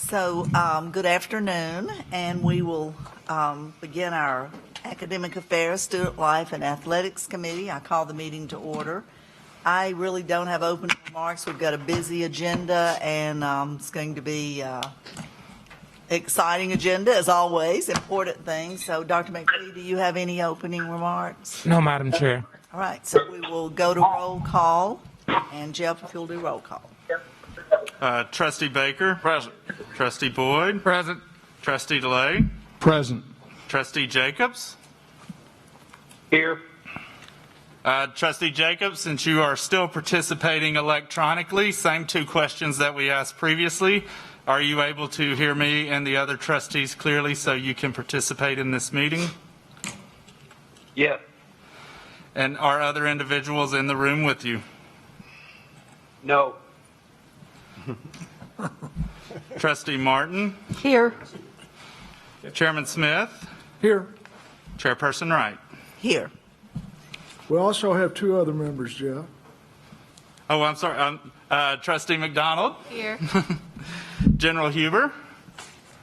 Good afternoon, and we will begin our Academic Affairs, Student Life, and Athletics Committee. I call the meeting to order. I really don't have opening remarks. We've got a busy agenda, and it's going to be exciting agenda, as always, important things. So, Dr. McPhee, do you have any opening remarks? No, Madam Chair. All right, so we will go to roll call, and Jeff, if you'll do roll call. Trustee Baker. Present. Trustee Boyd. Present. Trustee DeLay. Present. Trustee Jacobs. Here. Trustee Jacobs, since you are still participating electronically, same two questions that we asked previously. Are you able to hear me and the other trustees clearly so you can participate in this meeting? Yes. And are other individuals in the room with you? No. Trustee Martin. Here. Chairman Smith. Here. Chairperson Wright. Here. We also have two other members, Jeff. Oh, I'm sorry. Trustee McDonald. Here. General Huber.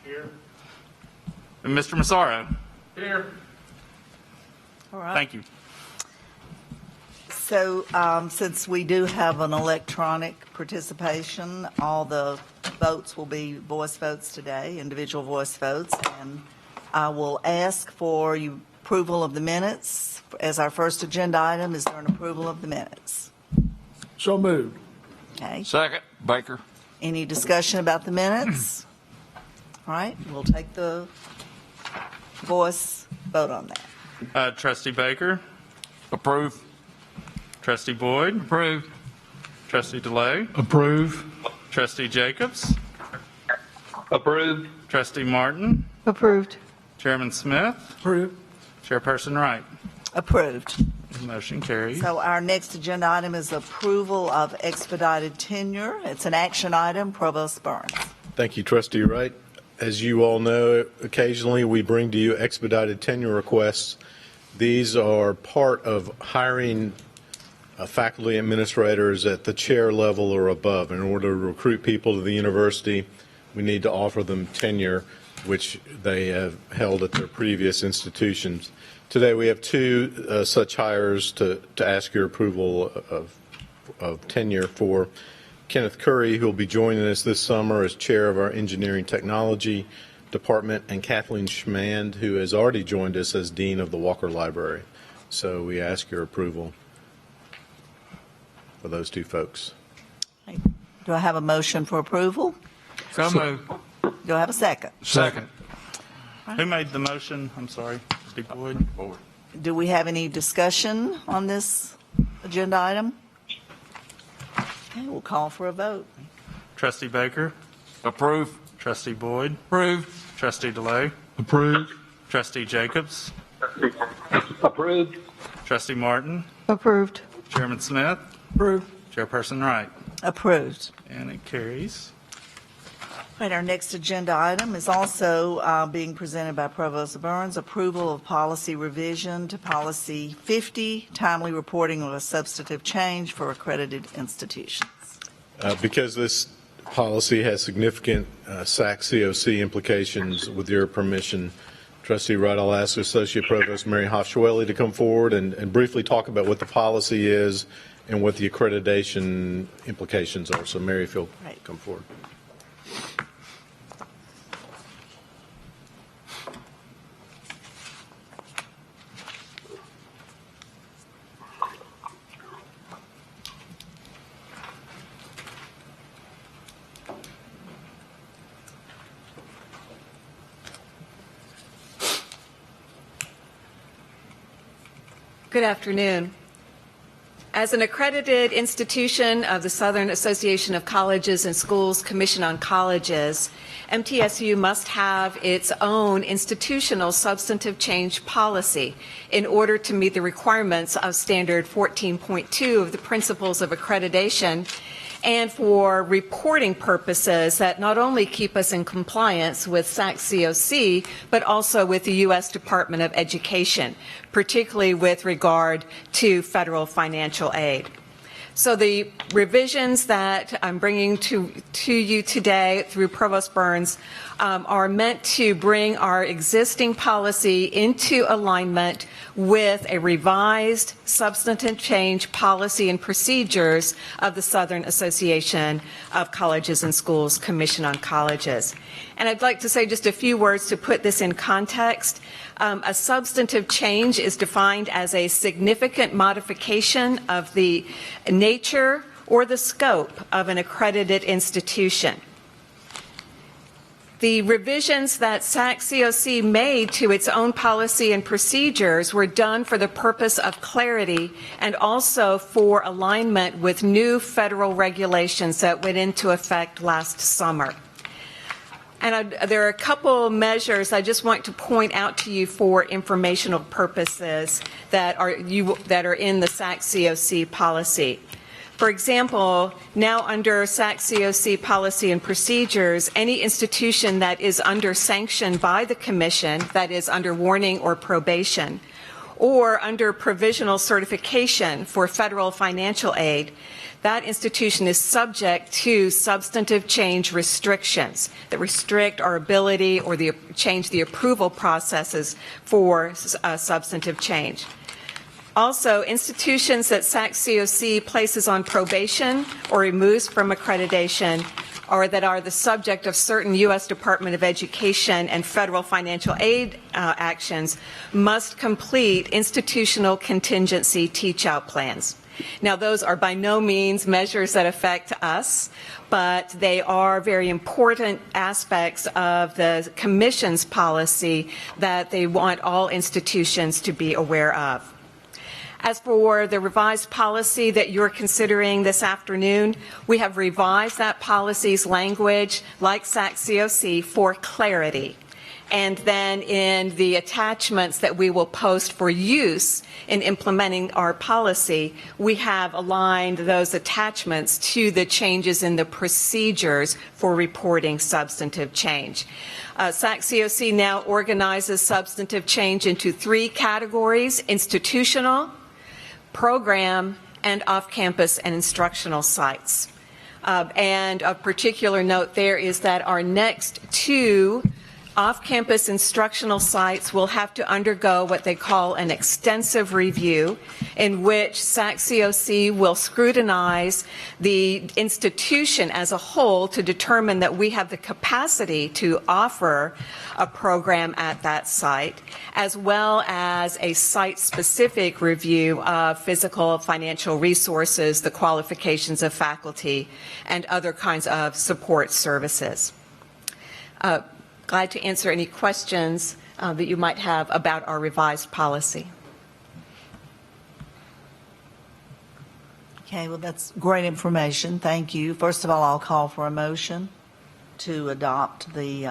Here. And Mr. Massaro. Here. All right. Thank you. So, since we do have an electronic participation, all the votes will be voice votes today, individual voice votes, and I will ask for you approval of the minutes. As our first agenda item, is there an approval of the minutes? So moved. Okay. Second. Baker. Any discussion about the minutes? All right, we'll take the voice vote on that. Trustee Baker. Approve. Trustee Boyd. Approve. Trustee DeLay. Approve. Trustee Jacobs. Approved. Trustee Martin. Approved. Chairman Smith. Approved. Chairperson Wright. Approved. Motion carries. So our next agenda item is approval of expedited tenure. It's an action item. Provost Burns. Thank you, Trustee Wright. As you all know, occasionally we bring to you expedited tenure requests. These are part of hiring faculty administrators at the chair level or above. In order to recruit people to the university, we need to offer them tenure, which they have held at their previous institutions. Today we have two such hires to ask your approval of tenure for. Kenneth Curry, who will be joining us this summer as chair of our engineering technology department, and Kathleen Schmand, who has already joined us as dean of the Walker Library. So we ask your approval for those two folks. Do I have a motion for approval? So moved. Do I have a second? Second. Who made the motion? I'm sorry. Trustee Boyd. Do we have any discussion on this agenda item? Okay, we'll call for a vote. Trustee Baker. Approve. Trustee Boyd. Approve. Trustee DeLay. Approved. Trustee Jacobs. Approved. Trustee Martin. Approved. Chairman Smith. Approved. Chairperson Wright. Approved. And it carries. Right, our next agenda item is also being presented by Provost Burns, approval of policy revision to policy 50, timely reporting of a substantive change for accredited institutions. Because this policy has significant SAC-COC implications, with your permission, Trustee Wright, I'll ask Associate Provost Mary Hofschwelle to come forward and briefly talk about what the policy is and what the accreditation implications are. So Mary, if you'll come forward. Good afternoon. As an accredited institution of the Southern Association of Colleges and Schools Commission on Colleges, MTSU must have its own institutional substantive change policy in order to meet the requirements of Standard 14.2 of the Principles of Accreditation, and for reporting purposes that not only keep us in compliance with SAC-COC, but also with the U.S. Department of Education, particularly with regard to federal financial aid. So the revisions that I'm bringing to you today through Provost Burns are meant to bring our existing policy into alignment with a revised substantive change policy and procedures of the Southern Association of Colleges and Schools Commission on Colleges. And I'd like to say just a few words to put this in context. A substantive change is defined as a significant modification of the nature or the scope of an accredited institution. The revisions that SAC-COC made to its own policy and procedures were done for the purpose of clarity and also for alignment with new federal regulations that went into effect last summer. And there are a couple measures I just want to point out to you for informational purposes that are in the SAC-COC policy. For example, now under SAC-COC policy and procedures, any institution that is under sanction by the Commission, that is under warning or probation, or under provisional certification for federal financial aid, that institution is subject to substantive change restrictions that restrict our ability or change the approval processes for substantive change. Also, institutions that SAC-COC places on probation or removes from accreditation or that are the subject of certain U.S. Department of Education and federal financial aid actions must complete institutional contingency teach-out plans. Now, those are by no means measures that affect us, but they are very important aspects of the Commission's policy that they want all institutions to be aware of. As for the revised policy that you're considering this afternoon, we have revised that policy's language, like SAC-COC, for clarity. And then in the attachments that we will post for use in implementing our policy, we have aligned those attachments to the changes in the procedures for reporting substantive change. SAC-COC now organizes substantive change into 3 categories: institutional, program, and off-campus and instructional sites. And of particular note there is that our next 2 off-campus instructional sites will have to undergo what they call an extensive review, in which SAC-COC will scrutinize the institution as a whole to determine that we have the capacity to offer a program at that site, as well as a site-specific review of physical, financial resources, the qualifications of faculty, and other kinds of support services. Glad to answer any questions that you might have about our revised policy. Okay, well, that's great information. Thank you. First of all, I'll call for a motion to adopt the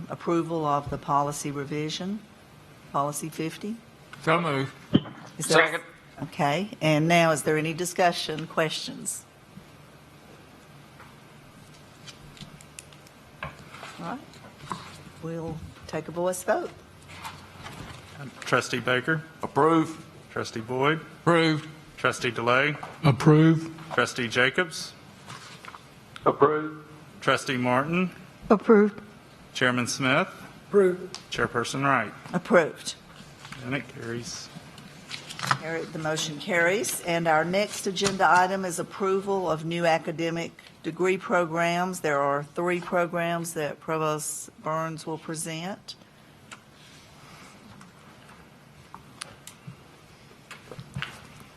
approval of the policy revision, Policy 50. So moved. Is there- Second. Okay, and now is there any discussion, questions? All right, we'll take a voice vote. Trustee Baker, Approve. Trustee Boyd, Approved. Trustee DeLay, Approve. Trustee Jacobs, Approved. Trustee Martin, Approved. Chairman Smith, Approve. Chairperson Wright. Approved. And it carries. The motion carries. And our next agenda item is approval of new academic degree programs. There are 3 programs that Provost Burns will present.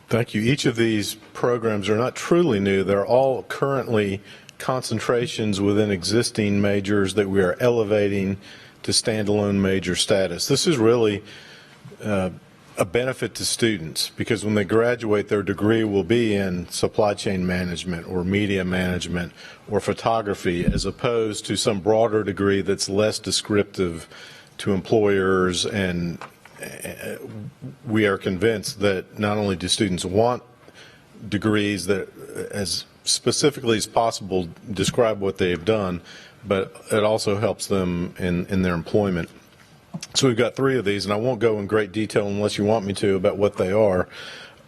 Thank you. Each of these programs are not truly new. They're all currently concentrations within existing majors that we are elevating to standalone major status. This is really a benefit to students, because when they graduate, their degree will be in supply chain management or media management or photography, as opposed to some broader degree that's less descriptive to employers. And we are convinced that not only do students want degrees that as specifically as possible describe what they've done, but it also helps them in their employment. So we've got 3 of these, and I won't go in great detail unless you want me to about what they are.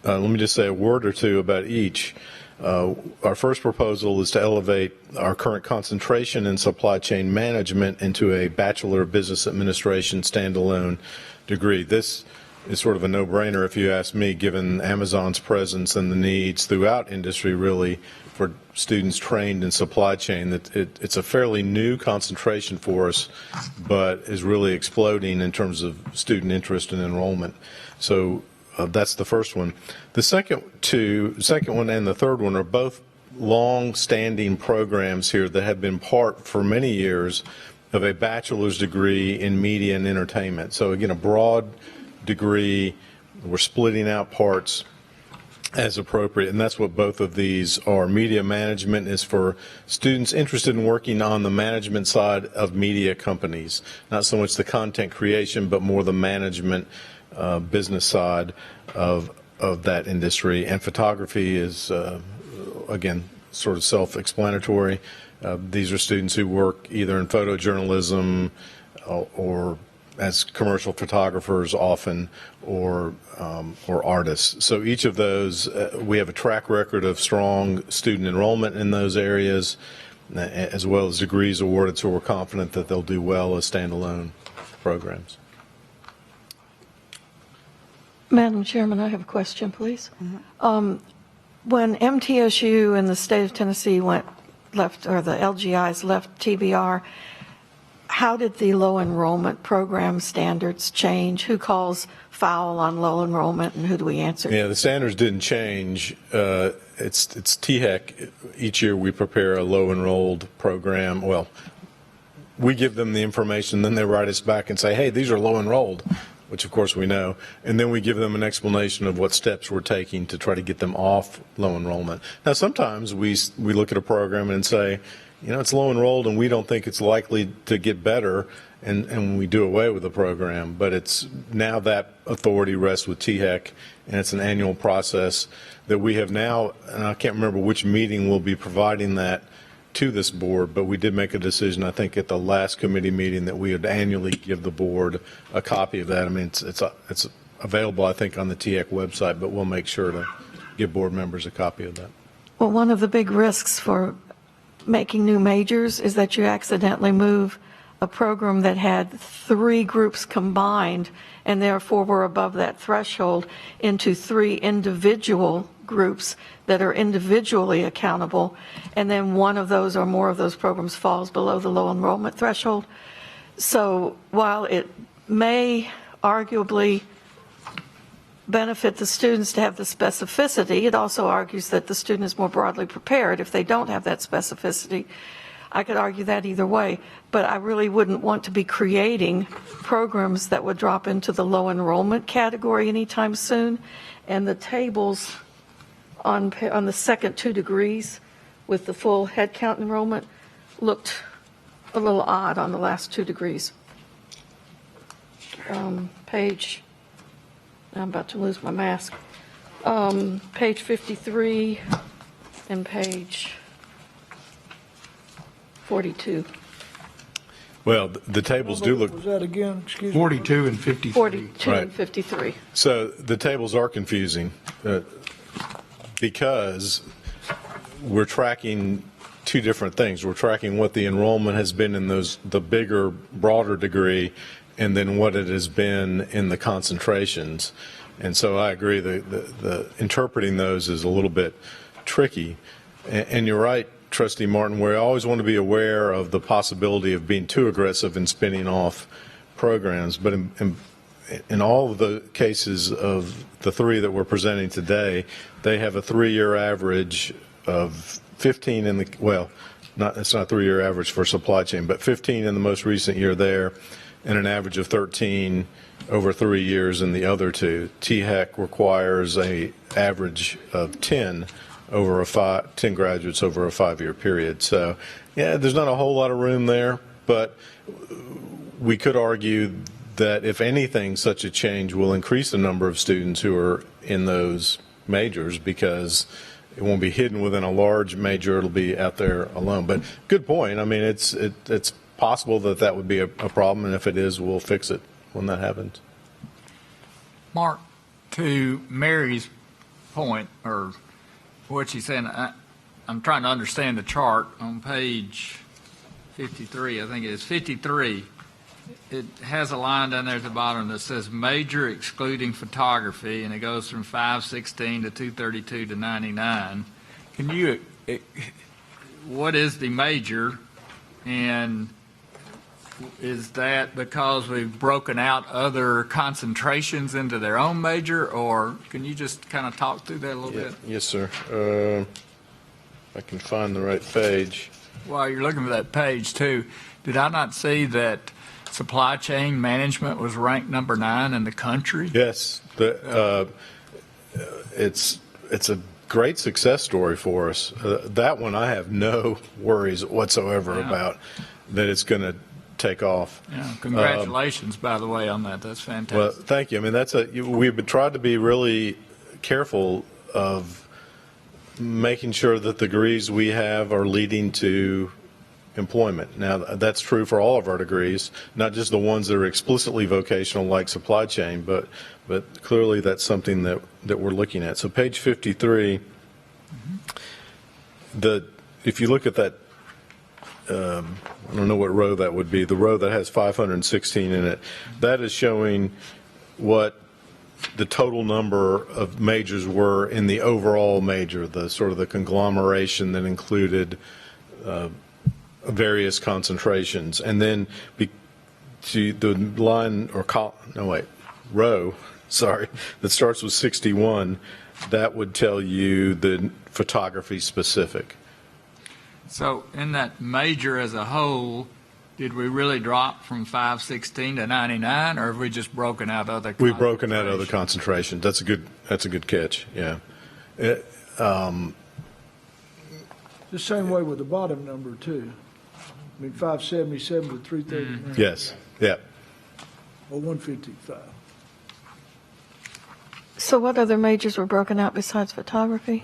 Let me just say a word or two about each. Our first proposal is to elevate our current concentration in supply chain management into a Bachelor of Business Administration standalone degree. This is sort of a no-brainer if you ask me, given Amazon's presence and the needs throughout industry really for students trained in supply chain. That it's a fairly new concentration for us, but is really exploding in terms of student interest and enrollment. So that's the first one. The second one and the third one are both long-standing programs here that have been part for many years of a bachelor's degree in media and entertainment. So again, a broad degree. We're splitting out parts as appropriate, and that's what both of these are. Media management is for students interested in working on the management side of media companies, not so much the content creation, but more the management business side of that industry. And photography is, again, sort of self-explanatory. These are students who work either in photojournalism or as commercial photographers often, or artists. So each of those, we have a track record of strong student enrollment in those areas, as well as degrees awarded, so we're confident that they'll do well as standalone programs. Madam Chairman, I have a question, please. When MTSU and the state of Tennessee left, or the LGIs left TBR, how did the low enrollment program standards change? Who calls foul on low enrollment, and who do we answer? Yeah, the standards didn't change. It's THEC. Each year we prepare a low enrolled program. Well, we give them the information, then they write us back and say, hey, these are low enrolled, which of course we know. And then we give them an explanation of what steps we're taking to try to get them off low enrollment. Now, sometimes we look at a program and say, you know, it's low enrolled and we don't think it's likely to get better, and we do away with the program. But it's now that authority rests with THEC, and it's an annual process that we have now, and I can't remember which meeting we'll be providing that to this board, but we did make a decision, I think, at the last committee meeting that we would annually give the board a copy of that. I mean, it's available, I think, on the THEC website, but we'll make sure to give board members a copy of that. Well, one of the big risks for making new majors is that you accidentally move a program that had 3 groups combined, and therefore were above that threshold, into 3 individual groups that are individually accountable, and then one of those or more of those programs falls below the low enrollment threshold. So while it may arguably benefit the students to have the specificity, it also argues that the student is more broadly prepared if they don't have that specificity. I could argue that either way, but I really wouldn't want to be creating programs that would drop into the low enrollment category anytime soon. And the tables on the second 2 degrees with the full head count enrollment looked a little odd on the last 2 degrees. Page, I'm about to lose my mask. Page 53 and page 42. Well, the tables do look, Was that again? Excuse me. 42 and 53. 42 Right. and 53. so the tables are confusing because we're tracking 2 different things. We're tracking what the enrollment has been in the bigger, broader degree, and then what it has been in the concentrations. And so I agree, the interpreting those is a little bit tricky. And you're right, Trustee Martin, we always want to be aware of the possibility of being too aggressive in spinning off programs. But in all of the cases of the 3 that we're presenting today, they have a 3-year average of 15 in the, well, it's not a 3-year average for supply chain, but 15 in the most recent year there, and an average of 13 over 3 years in the other 2. THEC requires a average of 10 over 10 graduates over a 5-year period. So, yeah, there's not a whole lot of room there, but we could argue that if anything, such a change will increase the number of students who are in those majors, because it won't be hidden within a large major, it'll be out there alone. But good point. I mean, it's possible that would be a problem, and if it is, we'll fix it when that happens. Mark, to Mary's point, or what she's saying, I'm trying to understand the chart on page 53, I think it is 53. It has a line down there at the bottom that says major excluding photography, and it goes from 516 to 232 to 99. Can you, what is the major, and is that because we've broken out other concentrations into their own major, or can you just kind of talk through that a little bit? Yes, sir. I can find the right page. While you're looking for that page too, did I not see that supply chain management was ranked number 9 in the country? Yes, it's a great success story for us. That one I have no worries whatsoever about that it's going to take off. Yeah, congratulations, by the way, on that. That's fantastic. Well, thank you. I mean, we've tried to be really careful of making sure that the degrees we have are leading to employment. Now, that's true for all of our degrees, not just the ones that are explicitly vocational like supply chain, but clearly that's something that we're looking at. So page 53, if you look at that, I don't know what row that would be, the row that has 516 in it, that is showing what the total number of majors were in the overall major, the sort of the conglomeration that included various concentrations. And then to the line or row, sorry, that starts with 61, that would tell you the photography specific. So in that major as a whole, did we really drop from 516 to 99, or have we just broken out other We've broken out other concentrations. That's a good catch, yeah. The same way with the bottom number, too. I mean, 577 to 339. Yes, yeah. Or 155. So what other majors were broken out besides photography?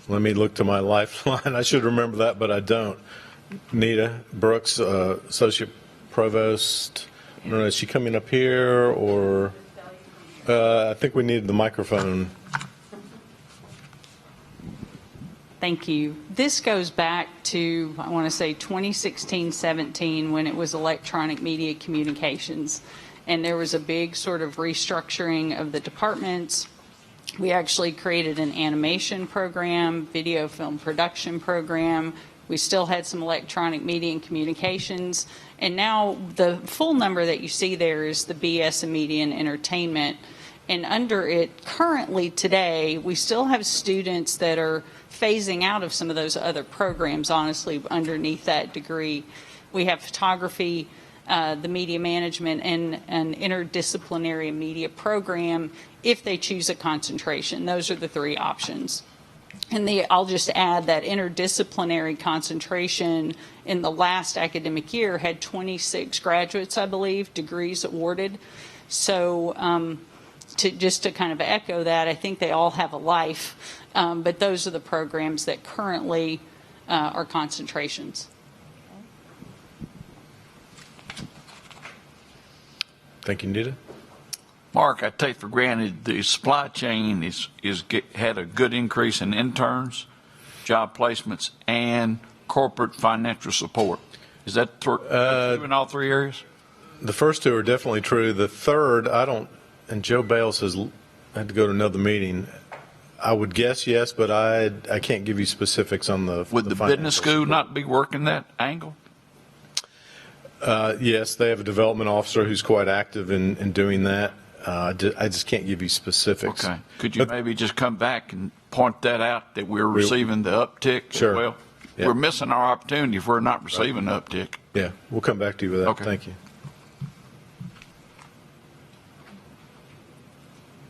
Let me look to my lifeline. I should remember that, but I don't. Nita Brooks, Associate Provost. I don't know, is she coming up here, or I think we needed the microphone. Thank you. This goes back to, I want to say, 2016-17, when it was electronic media communications. And there was a big sort of restructuring of the departments. We actually created an animation program, video film production program. We still had some electronic media and communications. And now the full number that you see there is the BS in Media and Entertainment. And under it, currently today, we still have students that are phasing out of some of those other programs, honestly, underneath that degree. We have photography, the media management, and an interdisciplinary media program if they choose a concentration. Those are the 3 options. And I'll just add that interdisciplinary concentration in the last academic year had 26 graduates, I believe, degrees awarded. So just to kind of echo that, I think they all have a life, but those are the programs that currently are concentrations. Thank you, Nita. Mark, I take for granted the supply chain had a good increase in interns, job placements, and corporate financial support. Is that true in all 3 areas? The first 2 are definitely true. The third, and Joe Bales has had to go to another meeting. I would guess yes, but I can't give you specifics on the. Would the business school not be working that angle? Yes, they have a development officer who's quite active in doing that. I just can't give you specifics. Okay. Could you maybe just come back and point that out, that we're receiving the uptick Sure. as well? Yeah. We're missing our opportunity if we're not receiving the uptick. Yeah, we'll come back to you with that. Okay. Thank you.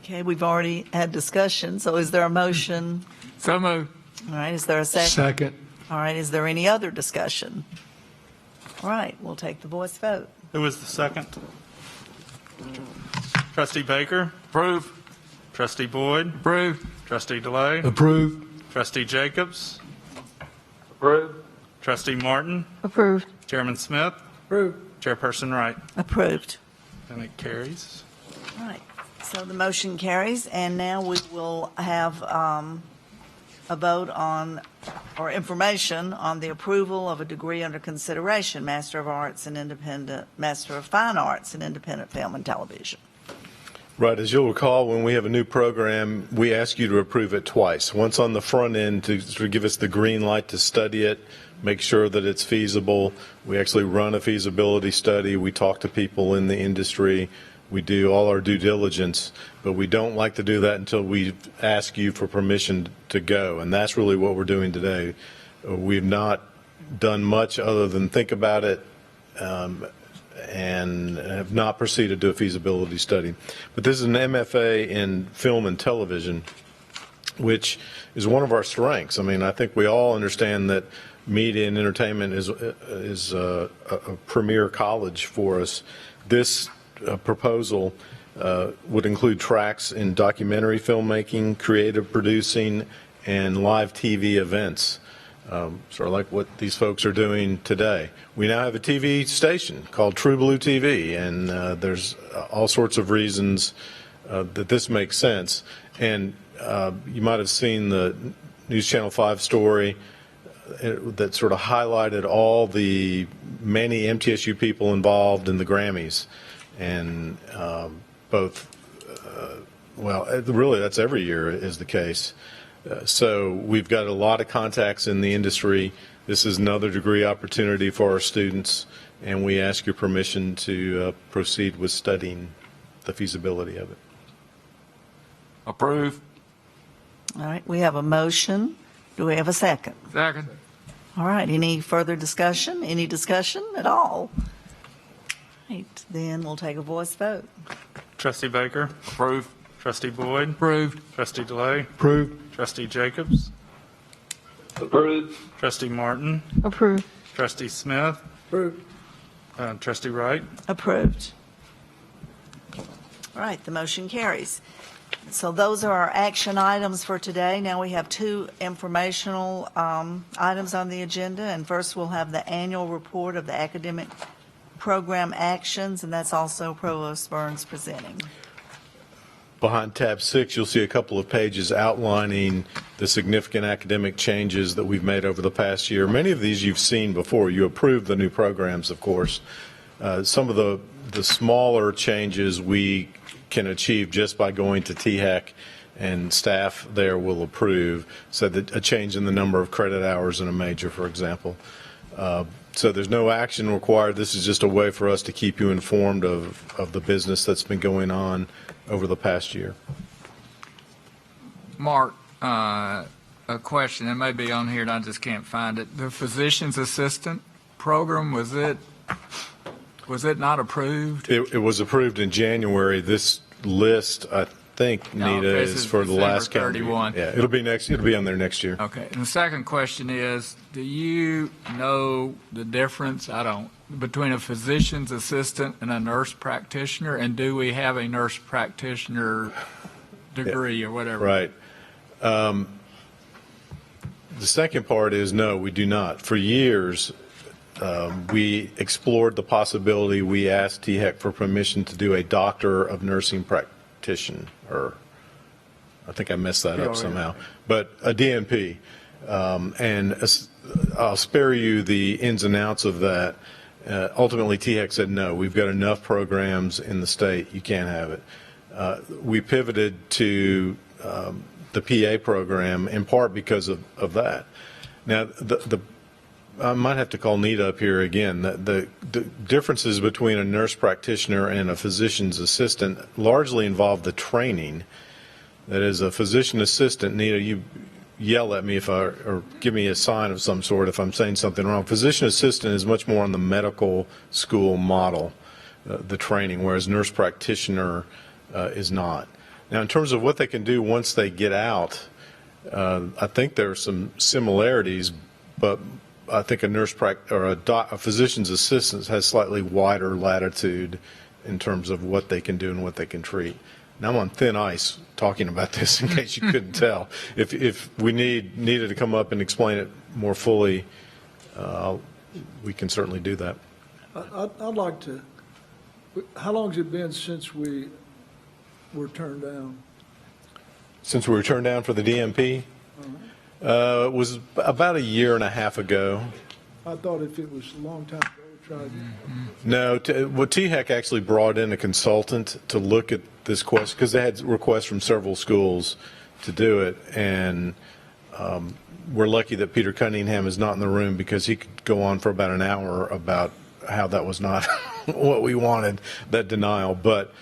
Okay, we've already had discussion, so is there a motion? So moved. All right, is there a second? Second. All right, is there any other discussion? All right, we'll take the voice vote. Who was the second? Trustee Baker? Approve. Trustee Boyd? Approved. Trustee DeLay? Approved. Trustee Jacobs? Approved. Trustee Martin? Approved. Chairman Smith? Approved. Chairperson Wright? Approved. And it carries. All right, so the motion carries, and now we will have a vote on, or information on the approval of a degree under consideration, Master of Fine Arts in Independent Film and Television. Right, as you'll recall, when we have a new program, we ask you to approve it twice. Once on the front end to sort of give us the green light to study it, make sure that it's feasible. We actually run a feasibility study. We talk to people in the industry. We do all our due diligence, but we don't like to do that until we ask you for permission to go, and that's really what we're doing today. We've not done much other than think about it and have not proceeded to a feasibility study. But this is an MFA in film and television, which is one of our strengths. I mean, I think we all understand that media and entertainment is a premier college for us. This proposal would include tracks in documentary filmmaking, creative producing, and live TV events, sort of like what these folks are doing today. We now have a TV station called True Blue TV, and there's all sorts of reasons that this makes sense. And you might have seen the News Channel 5 story that sort of highlighted all the many MTSU people involved in the Grammys. And really that's every year is the case. So we've got a lot of contacts in the industry. This is another degree opportunity for our students, and we ask your permission to proceed with studying the feasibility of it. Approve. All right, we have a motion. Do we have a second? Second. All right, any further discussion? Any discussion at all? Right, then we'll take a voice vote. Trustee Baker. Approve. Trustee Boyd. Approved. Trustee DeLay. Approved. Trustee Jacobs. Approved. Trustee Martin. Approved. Trustee Smith. Approved. Trustee Wright. Approved. All right, the motion carries. So those are our action items for today. Now we have two informational items on the agenda, and first we'll have the annual report of the academic program actions, and that's also Provost Burns presenting. Behind tab 6, you'll see a couple of pages outlining the significant academic changes that we've made over the past year. Many of these you've seen before. You approved the new programs, of course. Some of the smaller changes we can achieve just by going to THEC, and staff there will approve. So that a change in the number of credit hours in a major, for example. So there's no action required. This is just a way for us to keep you informed of the business that's been going on over the past year. Mark, a question, it may be on here and I just can't find it. The physician's assistant program, was it not approved? It was approved in January. This list, I think, Nita, is for the last calendar year. 31. Yeah, it'll be on there next year. Okay, and the second question is, do you know the difference, between a physician's assistant and a nurse practitioner, and do we have a nurse practitioner degree or whatever? Right. The second part is no, we do not. For years, we explored the possibility. We asked THEC for permission to do a doctor of nursing practitioner. I think I messed that up somehow. But a DNP. And I'll spare you the ins and outs of that. Ultimately, THEC said no. We've got enough programs in the state. You can't have it. We pivoted to the PA program in part because of that. Now, I might have to call Nita up here again. The differences between a nurse practitioner and a physician's assistant largely involve the training. That is, a physician assistant, Nita, you yell at me or give me a sign of some sort if I'm saying something wrong. Physician assistant is much more on the medical school model, the training, whereas nurse practitioner is not. Now, in terms of what they can do once they get out, I think there are some similarities, but I think a physician's assistant has slightly wider latitude in terms of what they can do and what they can treat. Now I'm on thin ice talking about this in case you couldn't tell. If we needed to come up and explain it more fully, we can certainly do that. I'd like to, how long has it been since we were turned down? Since we were turned down for the DMP, It was about a year and a half ago. I thought if it was a long time ago, tried. No, THEC actually brought in a consultant to look at this question because they had requests from several schools to do it, and we're lucky that Peter Cunningham is not in the room because he could go on for about an hour about how that was not what we wanted, that denial. But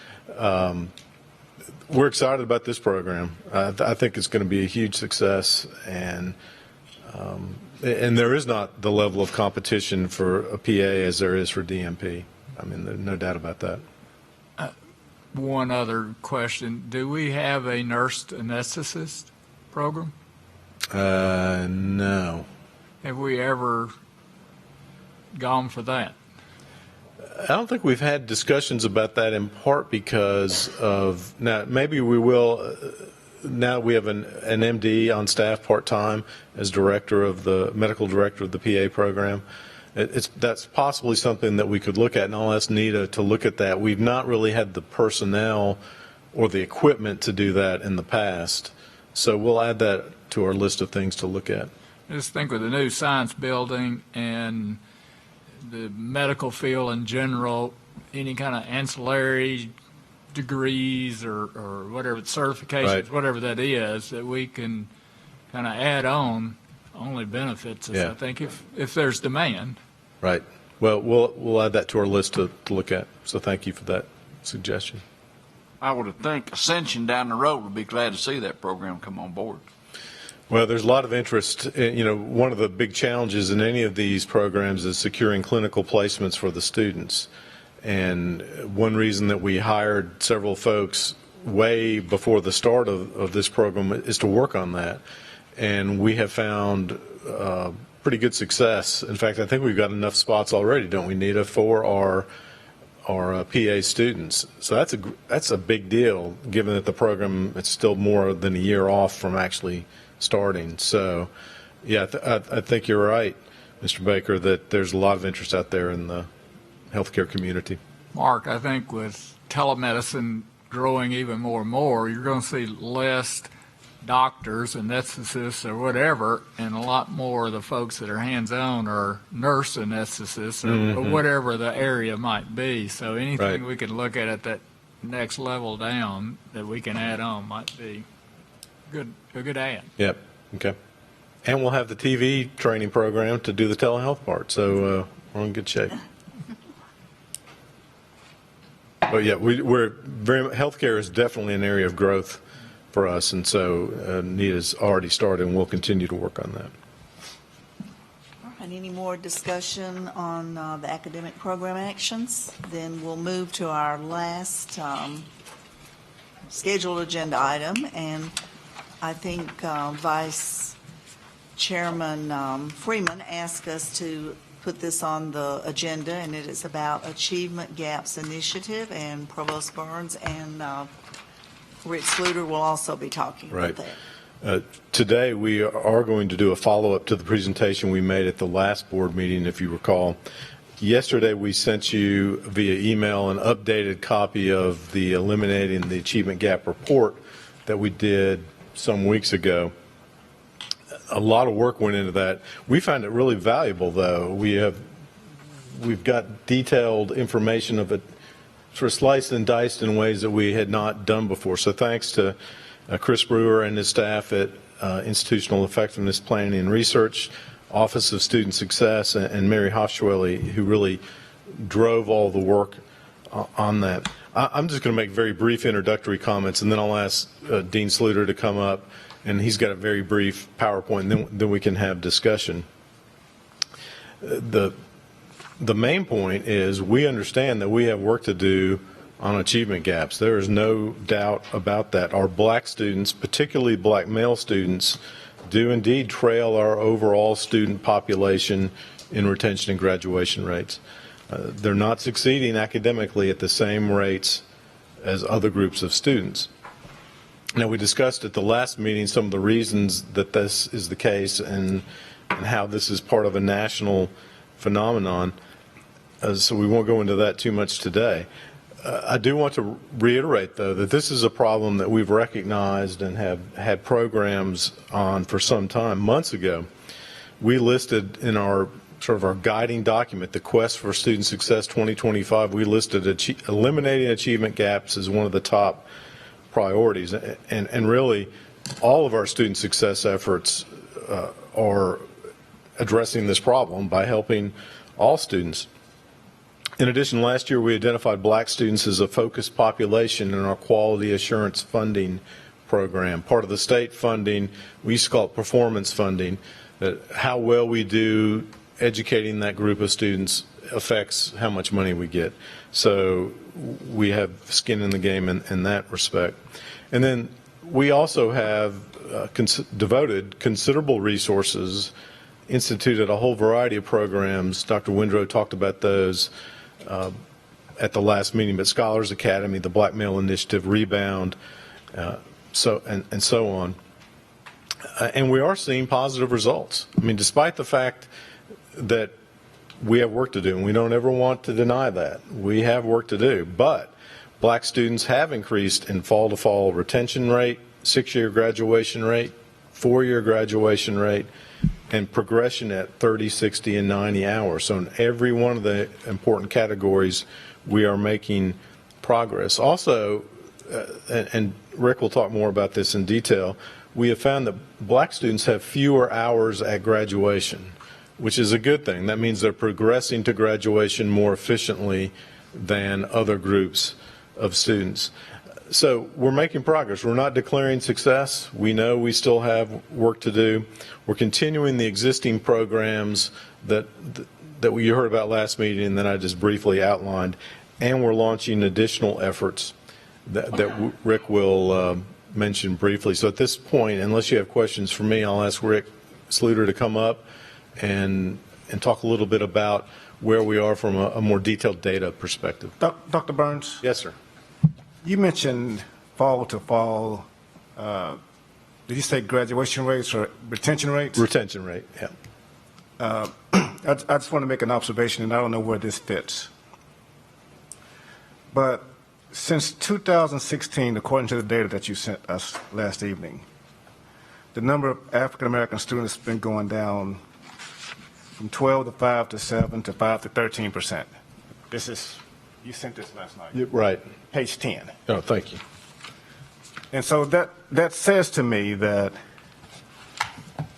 we're excited about this program. I think it's going to be a huge success, and there is not the level of competition for a PA as there is for DMP. I mean, there's no doubt about that. One other question. Do we have a nurse anesthetist program? No. Have we ever gone for that? I don't think we've had discussions about that, in part because of, now maybe we will, now we have an MD on staff part-time as medical director of the PA program. That's possibly something that we could look at, and I'll ask Nita to look at that. We've not really had the personnel or the equipment to do that in the past, so we'll add that to our list of things to look at. I just think with the new science building and the medical field in general, any kind of ancillary degrees or whatever, certifications, Right. whatever that is, that we can kind of add on, only benefits us, Yeah. I think, if there's demand. Right. Well, we'll add that to our list to look at, so thank you for that suggestion. I would think Ascension down the road would be glad to see that program come on board. Well, there's a lot of interest. One of the big challenges in any of these programs is securing clinical placements for the students. And one reason that we hired several folks way before the start of this program is to work on that. And we have found pretty good success. In fact, I think we've got enough spots already, don't we, Nita, for our PA students. So that's a big deal, given that the program is still more than a year off from actually starting. So, yeah, I think you're right, Mr. Baker, that there's a lot of interest out there in the healthcare community. Mark, I think with telemedicine growing even more and more, you're going to see less doctors, anesthetists, or whatever, and a lot more of the folks that are hands-on are nurse anesthetists or whatever the area might be. So anything Right. we can look at that next level down that we can add on might be a good add. Yep. Okay. And we'll have the TV training program to do the telehealth part. So we're in good shape. But yeah, healthcare is definitely an area of growth for us, and so Nita's already started, and we'll continue to work on that. All right, any more discussion on the academic program actions? Then we'll move to our last scheduled agenda item, and I think Vice Chairman Freeman asked us to put this on the agenda, and it is about Achievement Gaps Initiative, and Provost Burns and Rick Sluter will also be talking about Right. that. Today, we are going to do a follow-up to the presentation we made at the last board meeting, if you recall. Yesterday, we sent you via email an updated copy of the Eliminating the Achievement Gap report that we did some weeks ago. A lot of work went into that. We find it really valuable, though. We've got detailed information of it sort of sliced and diced in ways that we had not done before. So thanks to Chris Brewer and his staff at Institutional Effectiveness Planning and Research, Office of Student Success, and Mary Hofschwelle, who really drove all the work on that. I'm just going to make very brief introductory comments, and then I'll ask Dean Sluter to come up, and he's got a very brief PowerPoint, and then we can have discussion. The main point is we understand that we have work to do on achievement gaps. There is no doubt about that. Our black students, particularly black male students, do indeed trail our overall student population in retention and graduation rates. They're not succeeding academically at the same rates as other groups of students. Now, we discussed at the last meeting some of the reasons that this is the case and how this is part of a national phenomenon. So we won't go into that too much today. I do want to reiterate, though, that this is a problem that we've recognized and have had programs on for some time. Months ago, we listed in our sort of our guiding document, the Quest for Student Success 2025, we listed eliminating achievement gaps as one of the top priorities. And really, all of our student success efforts are addressing this problem by helping all students. In addition, last year we identified black students as a focused population in our quality assurance funding program. Part of the state funding, we used to call it performance funding, that how well we do educating that group of students affects how much money we get. So we have skin in the game in that respect. And then we also have devoted considerable resources, instituted a whole variety of programs. Dr. Windrow talked about those at the last meeting, but Scholars Academy, the Black Male Initiative, Rebound, so on. And we are seeing positive results. I mean, despite the fact that we have work to do, and we don't ever want to deny that. We have work to do, but black students have increased in fall-to-fall retention rate, 6-year graduation rate, 4-year graduation rate, and progression at 30, 60, and 90 hours. So in every one of the important categories, we are making progress. Also, and Rick will talk more about this in detail, we have found that black students have fewer hours at graduation, which is a good thing. That means they're progressing to graduation more efficiently than other groups of students. So we're making progress. We're not declaring success. We know we still have work to do. We're continuing the existing programs that you heard about last meeting and that I just briefly outlined, and we're launching additional efforts that Rick will mention briefly. So at this point, unless you have questions for me, I'll ask Rick Sluter to come up and talk a little bit about where we are from a more detailed data perspective. Dr. Burns? Yes, sir. You mentioned fall to fall. Did you say graduation rates or retention rates? Retention rate, yeah. I just want to make an observation, and I don't know where this fits. But since 2016, according to the data that you sent us last evening, the number of African American students has been going down from 12 to 5 to 7 to 5 to 13%. This is, you sent this last night. Right. Page 10. Oh, thank you. And so that says to me that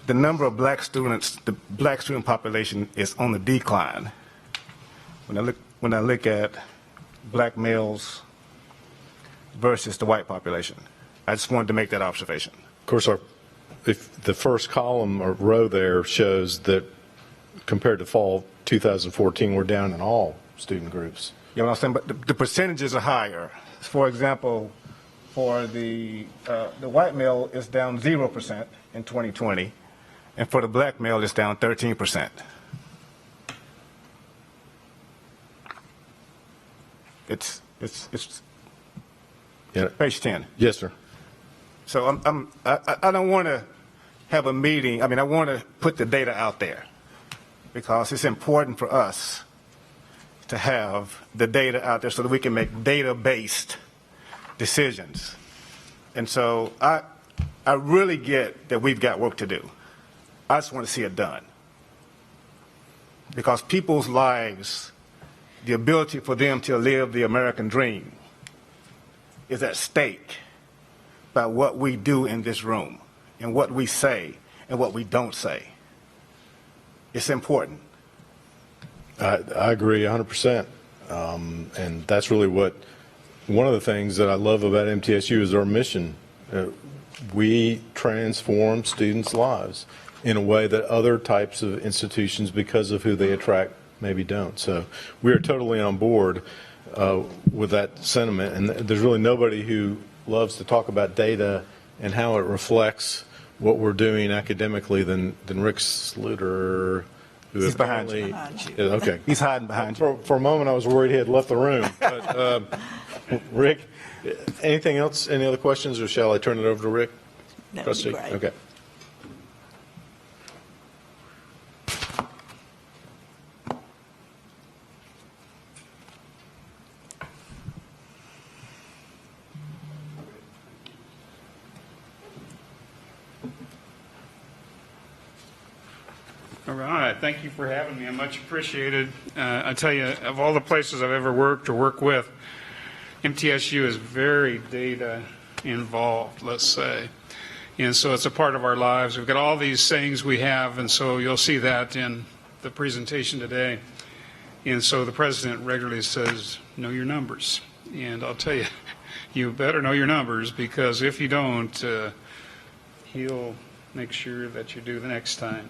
the number of black students, the black student population is on the decline. When I look at black males versus the white population, I just wanted to make that observation. Of course, if the first column or row there shows that compared to fall 2014, we're down in all student groups. You know what I'm saying? But the percentages are higher. For example, for the white male is down 0% in 2020, and for the black male it's down 13%. It's Yeah. page 10. Yes, sir. So I don't want to have a meeting. I mean, I want to put the data out there because it's important for us to have the data out there so that we can make data-based decisions. And so I really get that we've got work to do. I just want to see it done. Because people's lives, the ability for them to live the American dream is at stake by what we do in this room and what we say and what we don't say. It's important. I agree 100%. And that's really one of the things that I love about MTSU is our mission. We transform students' lives in a way that other types of institutions, because of who they attract, maybe don't. So we are totally on board with that sentiment. And there's really nobody who loves to talk about data and how it reflects what we're doing academically than Rick Sluter. He's behind you. Okay. He's hiding behind you. For a moment, I was worried he had left the room. But, Rick, anything else? Any other questions, or shall I turn it over to Rick? That would be great. Okay. right. Thank you for having me. I'm much appreciated. I tell you, of all the places I've ever worked or work with, MTSU is very data involved, let's say. And so it's a part of our lives. We've got all these sayings we have, and so you'll see that in the presentation today. And so the president regularly says, know your numbers. And I'll tell you, you better know your numbers, because if you don't, he'll make sure that you do the next time.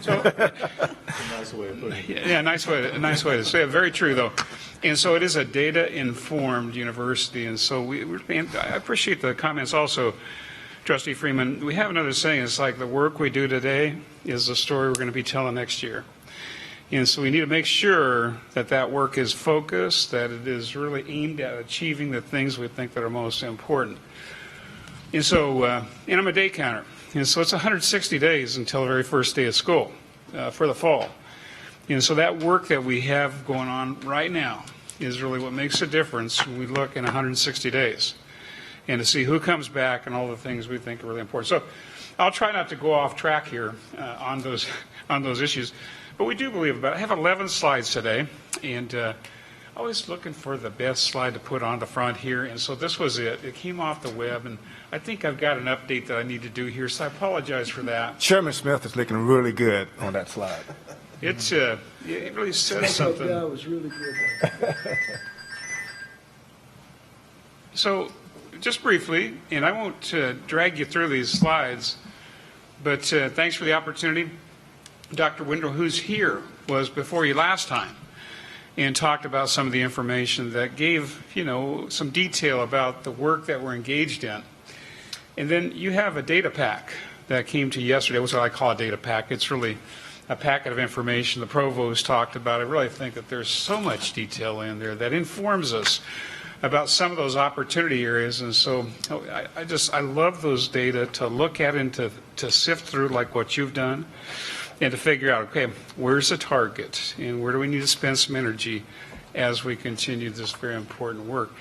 So, Nice way of putting it. yeah, nice way to say it. Very true, though. And so it is a data-informed university, and so I appreciate the comments also, Trustee Freeman. We have another saying, it's like the work we do today is the story we're going to be telling next year. And so we need to make sure that that work is focused, that it is really aimed at achieving the things we think that are most important. And so, and I'm a day counter. And so it's 160 days until the very first day of school for the fall. And so that work that we have going on right now is really what makes a difference when we look in 160 days and to see who comes back and all the things we think are really important. So I'll try not to go off track here on those issues. But we do believe I have 11 slides today, and always looking for the best slide to put on the front here. And so this was it. It came off the web, and I think I've got an update that I need to do here, so I apologize for that. Chairman Smith is looking really good on that slide. It really says something. That was really good. So just briefly, and I won't drag you through these slides, but thanks for the opportunity. Dr. Windrow, who's here, was before you last time and talked about some of the information that gave, some detail about the work that we're engaged in. And then you have a data pack that came to you yesterday. What's what I call a data pack. It's really a packet of information the provost talked about. I really think that there's so much detail in there that informs us about some of those opportunity areas. And so I love those data to look at and to sift through like what you've done. And to figure out, okay, where's the target and where do we need to spend some energy as we continue this very important work?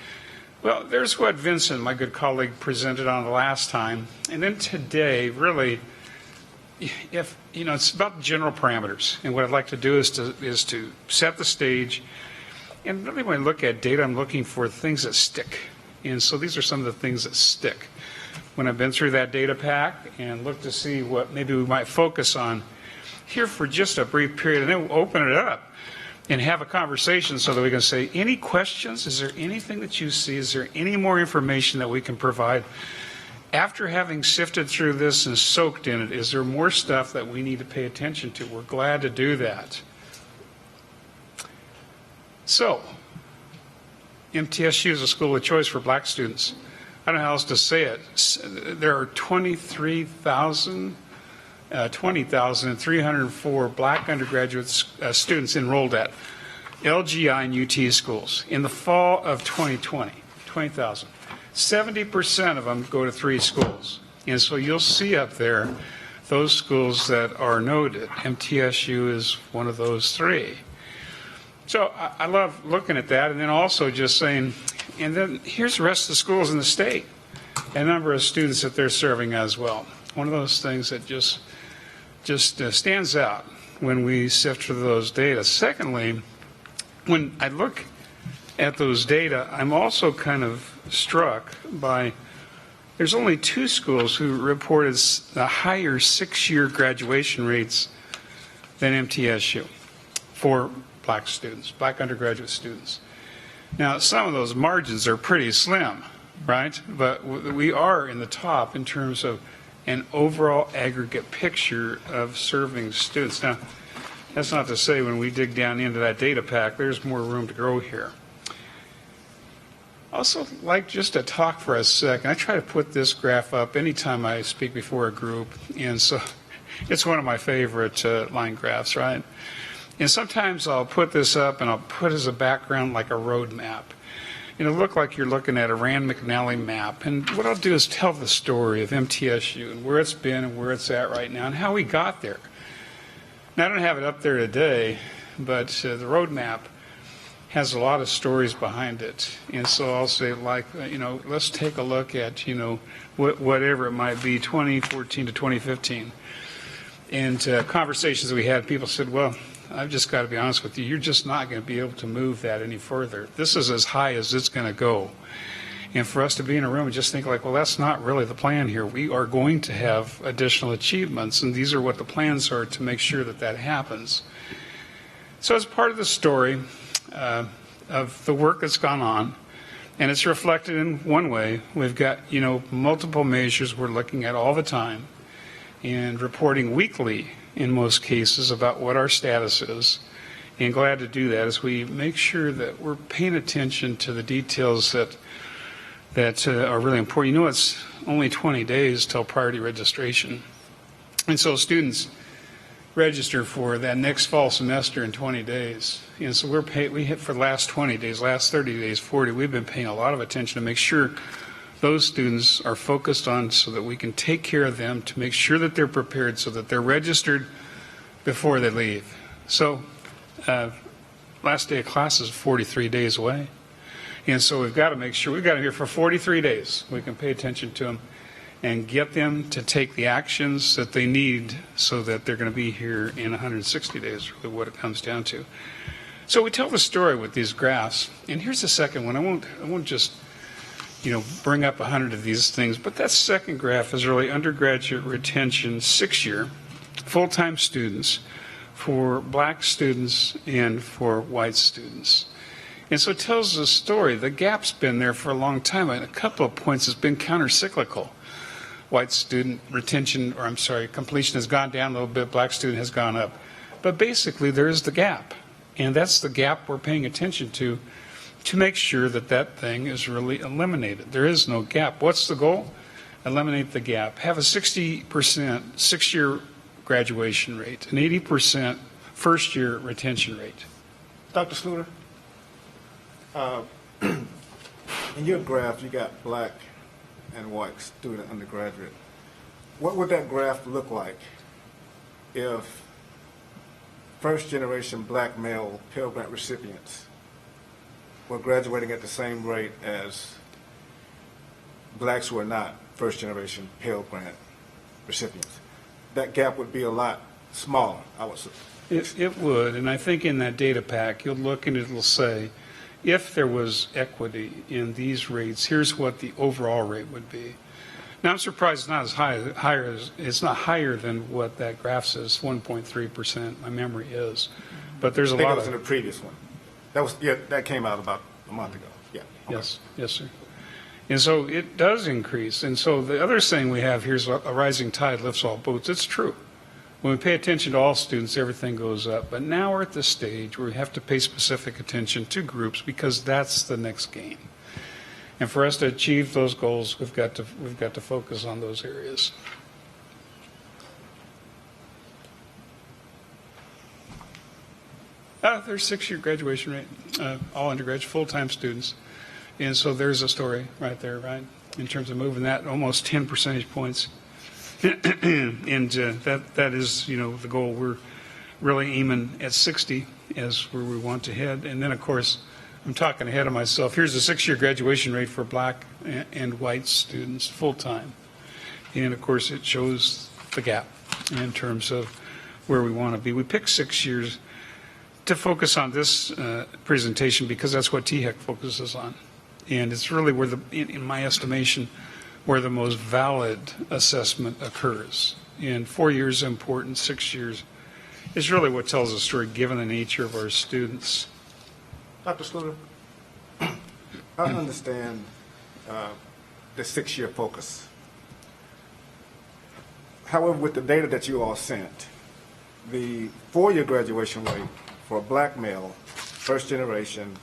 Well, there's what Vincent, my good colleague, presented on the last time. And then today, really, it's about general parameters. And what I'd like to do is to set the stage. And really, when I look at data, I'm looking for things that stick. And so these are some of the things that stick. When I've been through that data pack and looked to see what maybe we might focus on here for just a brief period, and then we'll open it up and have a conversation so that we can say, any questions? Is there anything that you see? Is there any more information that we can provide? After having sifted through this and soaked in it, is there more stuff that we need to pay attention to? We're glad to do that. So, MTSU is a school of choice for black students. I don't know how else to say it. There are 20,304 black undergraduate students enrolled at LGI and UT schools. In the fall of 2020, 20,000. 70% of them go to 3 schools. And so you'll see up there those schools that are noted. MTSU is one of those 3. So I love looking at that, and then also just saying, and then here's the rest of the schools in the state, and a number of students that they're serving as well. One of those things that just stands out when we sift through those data. Secondly, when I look at those data, I'm also kind of struck by there's only 2 schools who reported higher 6-year graduation rates than MTSU for black students, black undergraduate students. Now, some of those margins are pretty slim, right? But we are in the top in terms of an overall aggregate picture of serving students. Now, that's not to say when we dig down into that data pack, there's more room to grow here. Also, like just to talk for a second, I try to put this graph up anytime I speak before a group, and so it's one of my favorite line graphs, right? And sometimes I'll put this up and I'll put as a background like a road map. It'll look like you're looking at a Rand McNally map. And what I'll do is tell the story of MTSU and where it's been and where it's at right now and how we got there. Now, I don't have it up there today, but the road map has a lot of stories behind it. And so I'll say, like, let's take a look at, whatever it might be, 2014 to 2015. And conversations we had, people said, well, I've just got to be honest with you, you're just not going to be able to move that any further. This is as high as it's going to go. And for us to be in a room and just think like, well, that's not really the plan here. We are going to have additional achievements, and these are what the plans are to make sure that that happens. So as part of the story of the work that's gone on, and it's reflected in one way, we've got, multiple measures we're looking at all the time and reporting weekly in most cases about what our status is. And glad to do that as we make sure that we're paying attention to the details that are really important. It's only 20 days till priority registration. And so students register for that next fall semester in 20 days. And so we hit for the last 20 days, last 30 days, 40, we've been paying a lot of attention to make sure those students are focused on so that we can take care of them, to make sure that they're prepared so that they're registered before they leave. So last day of class is 43 days away. And so we've got to make sure, we've got them here for 43 days. We can pay attention to them and get them to take the actions that they need so that they're going to be here in 160 days, really what it comes down to. So we tell the story with these graphs. And here's the second one. I won't just, bring up 100 of these things, but that second graph is really undergraduate retention 6-year, full-time students for black students and for white students. And so it tells the story. The gap's been there for a long time. At a couple of points, it's been counter-cyclical. White student retention, completion has gone down a little bit. Black student has gone up. But basically, there is the gap. And that's the gap we're paying attention to make sure that that thing is really eliminated. There is no gap. What's the goal? Eliminate the gap. Have a 60% 6-year graduation rate, an 80% first-year retention rate. Dr. Sluter? In your graph, you got black and white student undergraduate. What would that graph look like if first-generation black male Pell Grant recipients were graduating at the same rate as blacks who are not first-generation Pell Grant recipients? That gap would be a lot smaller, I would say. It would, and I think in that data pack, you'll look and it'll say, if there was equity in these rates, here's what the overall rate would be. Now, I'm surprised it's not it's not higher than what that graph says, 1.3%, my memory is. But there's a lot of... I think it was in the previous one. That came out about a month ago. Yeah. Okay. Yes, sir. And so it does increase. And so the other thing we have here is a rising tide lifts all boats. It's true. When we pay attention to all students, everything goes up. But now we're at the stage where we have to pay specific attention to groups because that's the next game. And for us to achieve those goals, we've got to focus on those areas. There's 6-year graduation rate, all undergraduate, full-time students. And so there's a story right there, right, in terms of moving that almost 10 percentage points. And that is, the goal. We're really aiming at 60 as where we want to head. And then, of course, I'm talking ahead of myself. Here's the 6-year graduation rate for black and white students full-time. And, of course, it shows the gap in terms of where we want to be. We picked 6 years to focus on this presentation because that's what THEC focuses on. And it's really where, in my estimation, where the most valid assessment occurs. And 4 years is important, 6 years is really what tells the story given the nature of our students. Dr. Sluter, I understand the 6-year focus. However, with the data that you all sent, the 4-year graduation rate for a black male, first-generation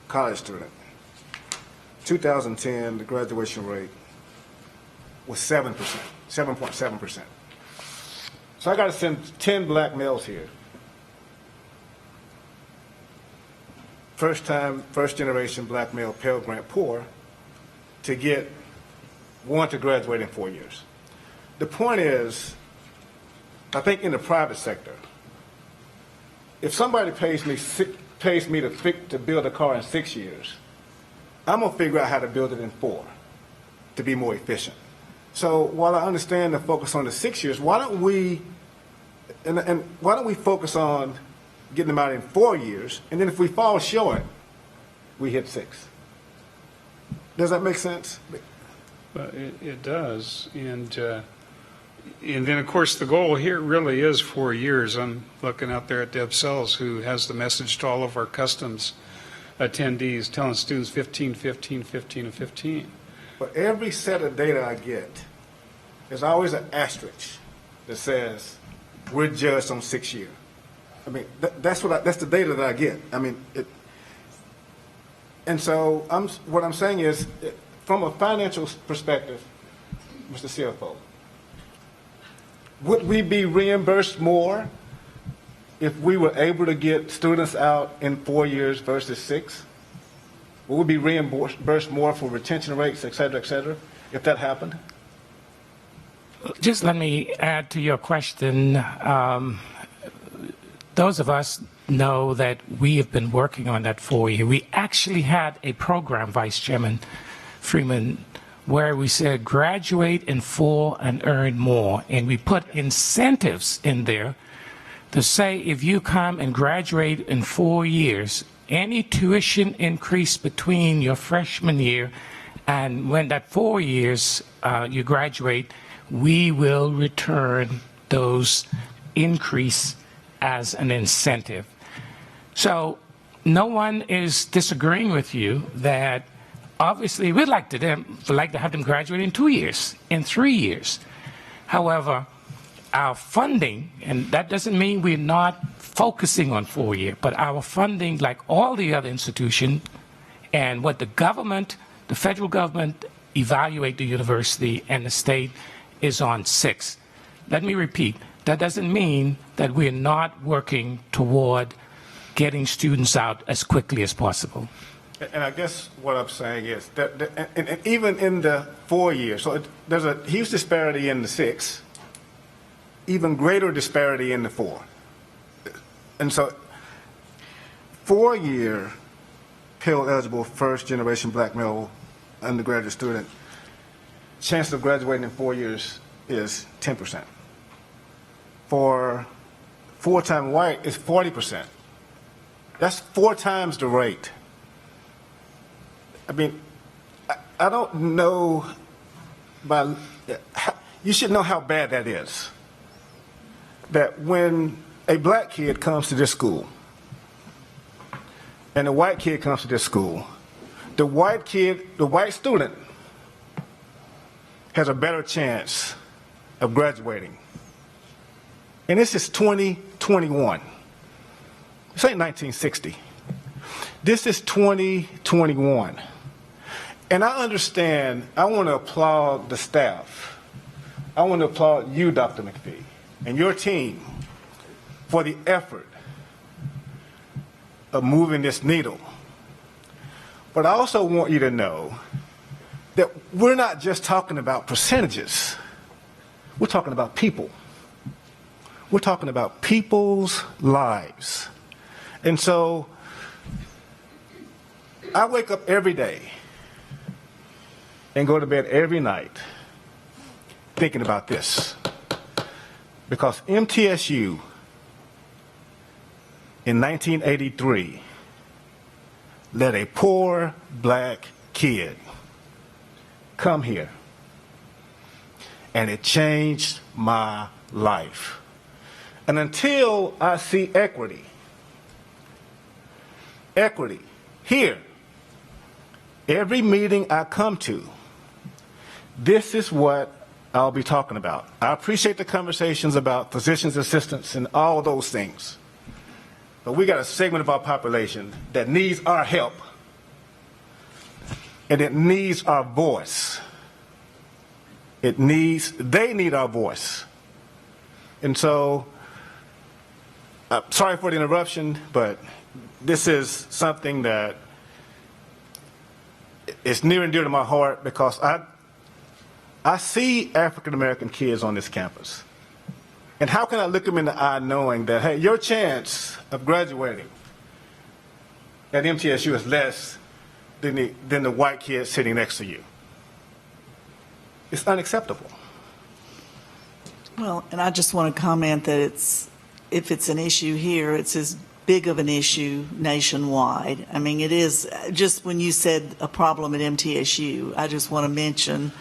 college student, 2010, the graduation rate was 7%, 7.7%. So I got to send 10 black males here. First-generation black male Pell Grant poor to want to graduate in 4 years. The point is, I think in the private sector, if somebody pays me to build a car in 6 years, I'm going to figure out how to build it in 4 to be more efficient. So while I understand the focus on the 6 years, why don't we and why don't we focus on getting them out in 4 years, and then if we fall short, we hit 6. Does that make sense? But it does, and then, of course, the goal here really is 4 years. I'm looking out there at Deb Sells, who has the message to all of our customs attendees, telling students 15, 15, 15, and 15. But every set of data I get, there's always an asterisk that says, we're judged on 6 year. I mean, that's the data that I get. I mean, and so what I'm saying is, from a financial perspective, Mr. CFO, would we be reimbursed more if we were able to get students out in 4 years versus 6? Would we be reimbursed more for retention rates, et cetera, if that happened? Just let me add to your question. Those of us know that we have been working on that for you. We actually had a program, Vice Chairman Freeman, where we said graduate in full and earn more. And we put incentives in there to say if you come and graduate in 4 years, any tuition increase between your freshman year and when that 4 years you graduate, we will return those increase as an incentive. So no one is disagreeing with you that obviously we'd like to have them graduate in 2 years, in 3 years. However, our funding, and that doesn't mean we're not focusing on 4 year, but our funding, like all the other institutions, and what the government, the federal government, evaluate the university and the state is on 6. Let me repeat, that doesn't mean that we're not working toward getting students out as quickly as possible. And I guess what I'm saying is that and even in the 4 years, so there's a huge disparity in the 6, even greater disparity in the 4. And so 4 year Pell eligible first generation black male undergraduate student, chance of graduating in 4 years is 10%. For full-time white, it's 40%. That's 4 times the rate. I mean, I don't know, you should know how bad that is. That when a black kid comes to this school and a white kid comes to this school, the white student has a better chance of graduating. And this is 2021. This ain't 1960. This is 2021. And I understand, I want to applaud the staff. I want to applaud you, Dr. McPhee, and your team for the effort of moving this needle. But I also want you to know that we're not just talking about percentages. We're talking about people. We're talking about people's lives. And so I wake up every day and go to bed every night thinking about this. Because MTSU in 1983 let a poor black kid come here, and it changed my life. And until I see equity here, every meeting I come to, this is what I'll be talking about. I appreciate the conversations about physician's assistants and all those things. But we got a segment of our population that needs our help, and it needs our voice. They need our voice. And so, sorry for the interruption, but this is something that is near and dear to my heart because I see African American kids on this campus. And how can I look them in the eye knowing that, hey, your chance of graduating at MTSU is less than the white kid sitting next to you? It's unacceptable. Well, and I just want to comment that if it's an issue here, it's as big of an issue nationwide. I mean, it is, just when you said a problem at MTSU, I just want to mention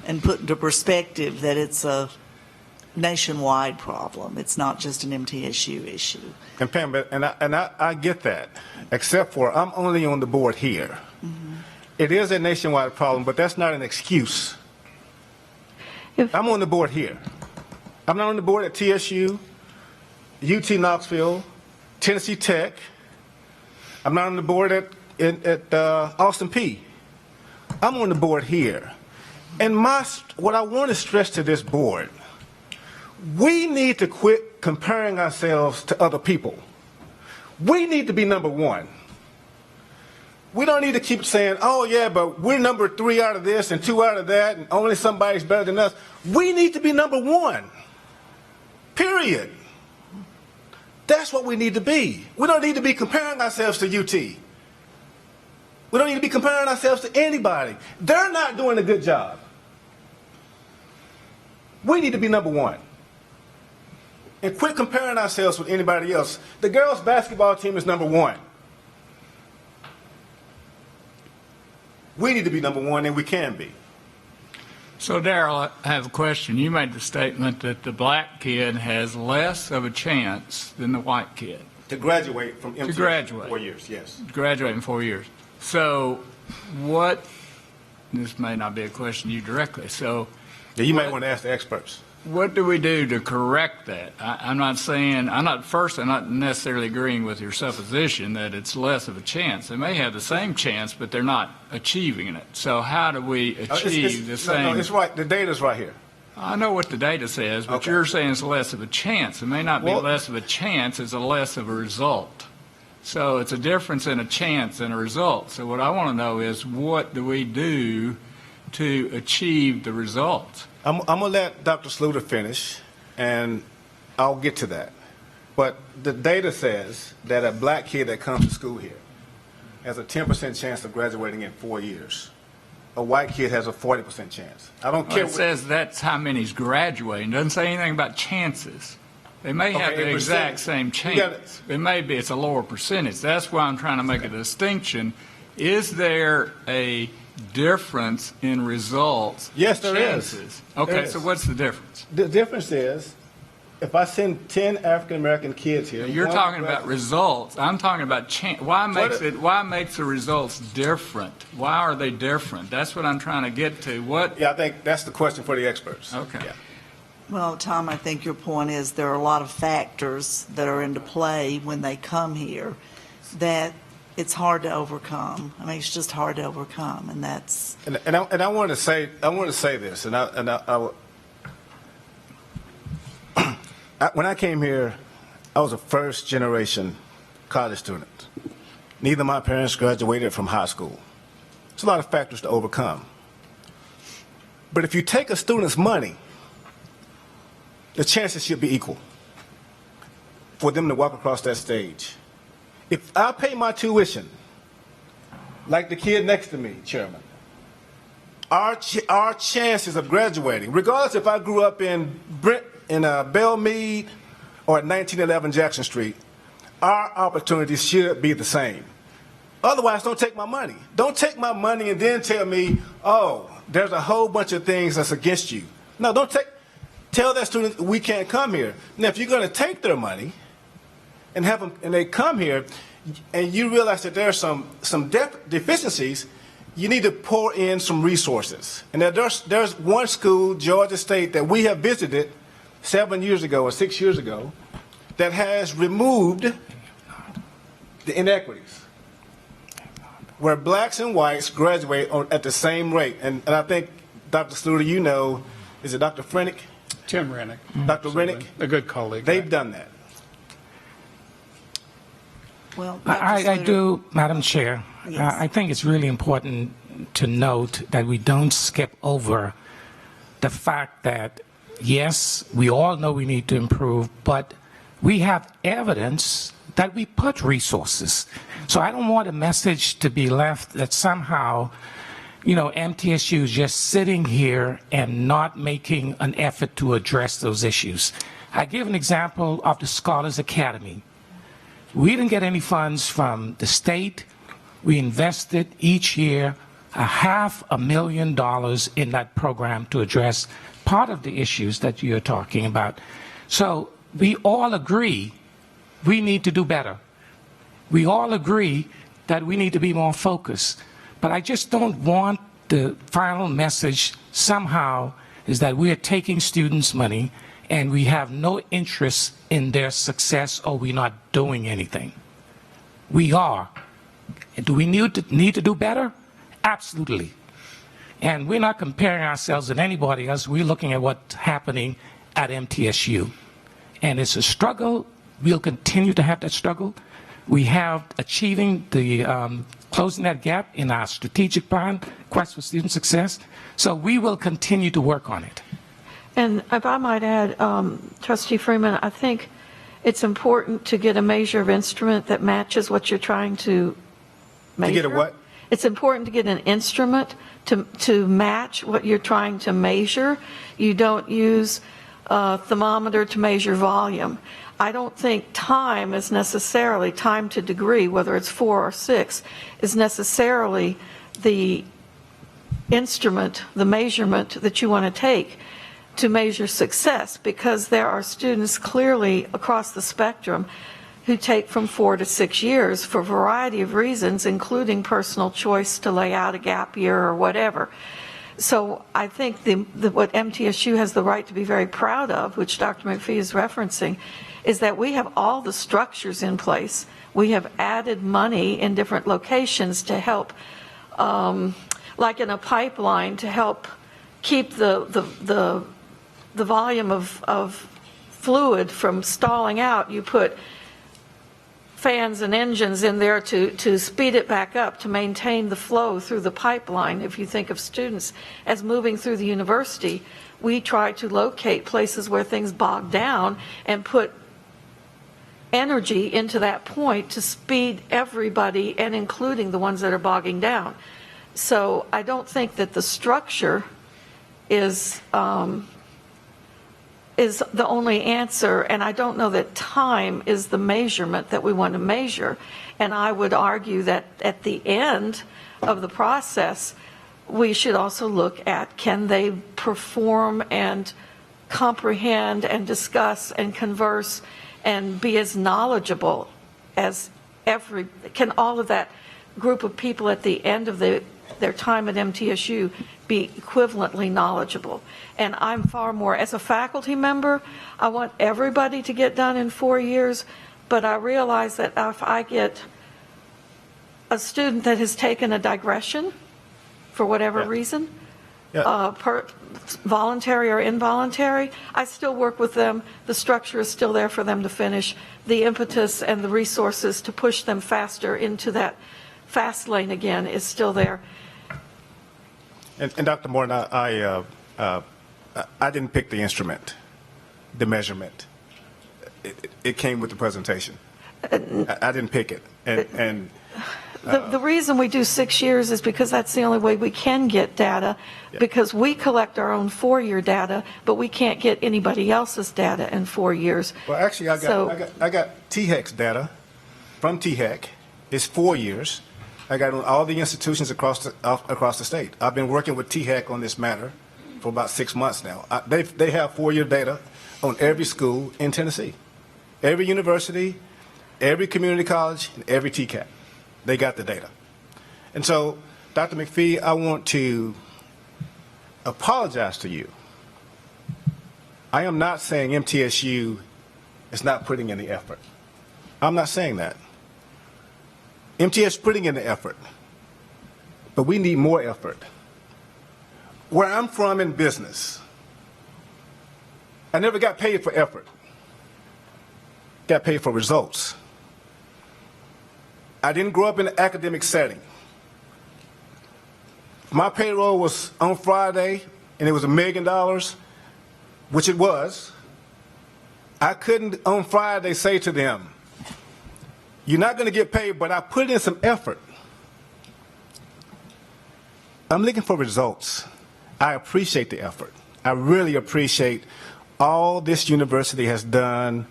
and put into perspective that it's a nationwide problem. It's not just an MTSU issue. And Pam, I get that, except for I'm only on the board here. Mm-hmm. It is a nationwide problem, but that's not an excuse. I'm on the board here. I'm not on the board at TSU, UT Knoxville, Tennessee Tech. I'm not on the board at Austin Peay. I'm on the board here. And what I want to stress to this board, we need to quit comparing ourselves to other people. We need to be number one. We don't need to keep saying, oh yeah, but we're number 3 out of this and 2 out of that, and only somebody's better than us. We need to be number 1. Period. That's what we need to be. We don't need to be comparing ourselves to UT. We don't need to be comparing ourselves to anybody. They're not doing a good job. We need to be number 1. And quit comparing ourselves with anybody else. The girls' basketball team is number 1. We need to be number 1, and we can be. So, Darrell, I have a question. You made the statement that the black kid has less of a chance than the white kid. To graduate from MTSU. To graduate. 4 years, yes. To graduate in 4 years. So, this may not be a question you directly, so. Yeah, you might want to ask the experts. What do we do to correct that? I'm not necessarily agreeing with your supposition that it's less of a chance. They may have the same chance, but they're not achieving it. So how do we achieve the same? No, it's right. The data's right here. I know what the data says, but you're saying it's less of a chance. It may not be less of a chance, it's a less of a result. So it's a difference in a chance and a result. So what I want to know is, what do we do to achieve the result? I'm going to let Dr. Sluter finish, and I'll get to that. But the data says that a black kid that comes to school here has a 10% chance of graduating in 4 years. A white kid has a 40% chance. I don't care. It says that's how many's graduating. It doesn't say anything about chances. They may have the exact same chance. It may be it's a lower percentage. That's why I'm trying to make a distinction. Is there a difference in results? Yes, there chances? is. Okay, there is. so what's the difference? The difference is, if I send 10 African-American kids here. You're talking about results. I'm talking about chance. Why makes the results different? Why are they different? That's what I'm trying to get to. Yeah, I think that's the question for the experts. Okay. Yeah. Well, Tom, I think your point is there are a lot of factors that are into play when they come here that it's hard to overcome. I mean, it's just hard to overcome, and that's. And I want to say this, when I came here, I was a first-generation college student. Neither of my parents graduated from high school. It's a lot of factors to overcome. But if you take a student's money, the chances should be equal for them to walk across that stage. If I pay my tuition, like the kid next to me, Chairman, our chances of graduating, regardless if I grew up in Belle Meade or at 1911 Jackson Street, our opportunities should be the same. Otherwise, don't take my money. Don't take my money and then tell me, oh, there's a whole bunch of things that's against you. No, tell that student we can't come here. Now, if you're going to take their money and have them, and they come here, and you realize that there are some deficiencies, you need to pour in some resources. And there's one school, Georgia State, that we have visited 7 years ago or 6 years ago that has removed the inequities, where blacks and whites graduate at the same rate. And I think, Dr. Sluter, is it Dr. Frennick? Tim Rennick. Dr. Rennick? A good colleague. They've done that. Well, I do, Madam Chair. Yes. I think it's really important to note that we don't skip over the fact that, yes, we all know we need to improve, but we have evidence that we put resources. So I don't want a message to be left that somehow MTSU is just sitting here and not making an effort to address those issues. I give an example of the Scholars Academy. We didn't get any funds from the state. We invested each year $500,000 in that program to address part of the issues that you're talking about. So we all agree we need to do better. We all agree that we need to be more focused. But I just don't want the final message somehow is that we are taking students' money and we have no interest in their success or we're not doing anything. We are. Do we need to do better? Absolutely. And we're not comparing ourselves with anybody else. We're looking at what's happening at MTSU. And it's a struggle. We'll continue to have that struggle. We have achieving the closing that gap in our strategic plan, Quest for Student Success. So we will continue to work on it. And if I might add, Trustee Freeman, I think it's important to get a measure of instrument that matches what you're trying to measure. To get a what? It's important to get an instrument to match what you're trying to measure. You don't use a thermometer to measure volume. I don't think time is necessarily, time to degree, whether it's 4 or 6, is necessarily the instrument, the measurement that you want to take to measure success, because there are students clearly across the spectrum who take from 4 to 6 years for a variety of reasons, including personal choice to lay out a gap year or whatever. So I think what MTSU has the right to be very proud of, which Dr. McPhee is referencing, is that we have all the structures in place. We have added money in different locations to help, like in a pipeline, to help keep the volume of fluid from stalling out. You put fans and engines in there to speed it back up, to maintain the flow through the pipeline. If you think of students as moving through the university, we try to locate places where things bog down and put energy into that point to speed everybody, and including the ones that are bogging down. So I don't think that the structure is the only answer, and I don't know that time is the measurement that we want to measure. And I would argue that at the end of the process, we should also look at, can they perform and comprehend and discuss and converse and be as knowledgeable as can all of that group of people at the end of their time at MTSU be equivalently knowledgeable. And I'm far more, as a faculty member, I want everybody to get done in 4 years, but I realize that if I get a student that has taken a digression for whatever reason, voluntary or involuntary, I still work with them. The structure is still there for them to finish. The impetus and the resources to push them faster into that fast lane again is still there. And Dr. Morton, I didn't pick the instrument, the measurement. It came with the presentation. I didn't pick it. And the reason we do 6 years is because that's the only way we can get data, because we collect our own 4-year data, but we can't get anybody else's data in 4 years. Well, actually, I got THEC's data from THEC. It's 4 years. I got on all the institutions across the state. I've been working with THEC on this matter for about 6 months now. They have 4-year data on every school in Tennessee, every university, every community college, and every TCAP. They got the data. And so, Dr. McPhee, I want to apologize to you. I am not saying MTSU is not putting in the effort. I'm not saying that. MTS is putting in the effort, but we need more effort. Where I'm from in business, I never got paid for effort. Got paid for results. I didn't grow up in an academic setting. My payroll was on Friday, and it was $1 million, which it was. I couldn't on Friday say to them, you're not going to get paid, but I put in some effort. I'm looking for results. I appreciate the effort. I really appreciate all this university has done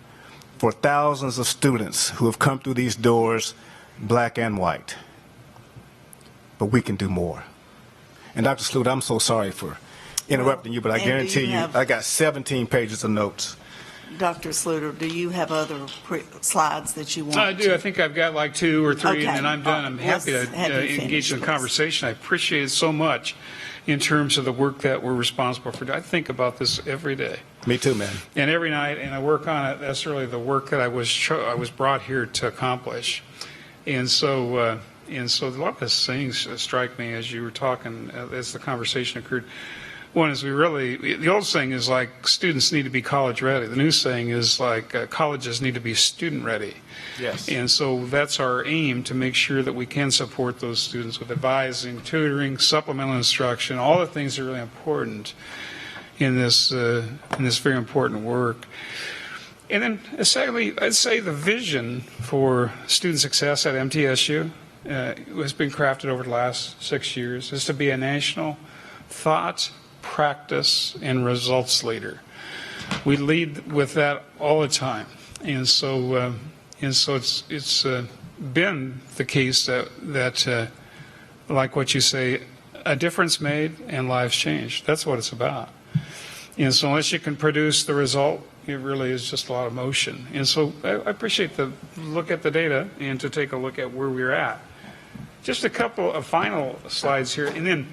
for thousands of students who have come through these doors, black and white. But we can do more. And Dr. Sloot, I'm so sorry for interrupting you, but I And do guarantee you you, have- I got 17 pages of notes. Dr. Sluter, do you have other slides that you want? I do. I think I've got like 2 or 3, Okay. and then I'm done. I'm happy to Let's have you engage finish, in the please. conversation. I appreciate it so much in terms of the work that we're responsible for. I think about this every day. Me too, man. And every night, and I work on it. That's really the work that I was brought here to accomplish. And so a lot of these things strike me as you were talking, as the conversation occurred. One is the old saying is like students need to be college ready. The new saying is like colleges need to be student ready. Yes. And so that's our aim, to make sure that we can support those students with advising, tutoring, supplemental instruction, all the things that are really important in this very important work. And then secondly, I'd say the vision for student success at MTSU has been crafted over the last 6 years, is to be a national thought, practice, and results leader. We lead with that all the time. And so it's been the case that like what you say, a difference made and lives changed. That's what it's about. And so unless you can produce the result, it really is just a lot of motion. And so I appreciate the look at the data and to take a look at where we're at. Just a couple of final slides here, and then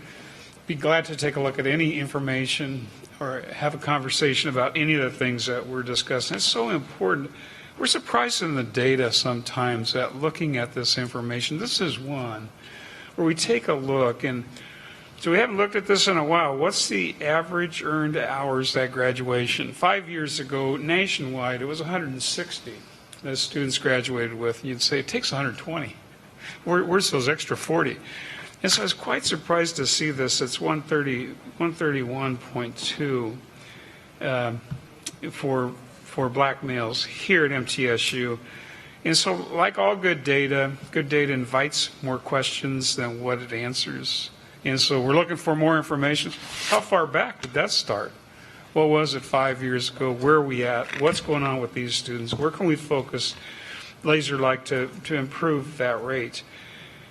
be glad to take a look at any information or have a conversation about any of the things that we're discussing. It's so important. We're surprised in the data sometimes at looking at this information. This is one where we take a look, and so we haven't looked at this in a while. What's the average earned hours at graduation? 5 years ago, nationwide, it was 160 that students graduated with. You'd say it takes 120. Where's those extra 40? And so I was quite surprised to see this. It's 131.2 for black males here at MTSU. And so like all good data invites more questions than what it answers. And so we're looking for more information. How far back did that start? What was it 5 years ago? Where are we at? What's going on with these students? Where can we focus laser-like to improve that rate?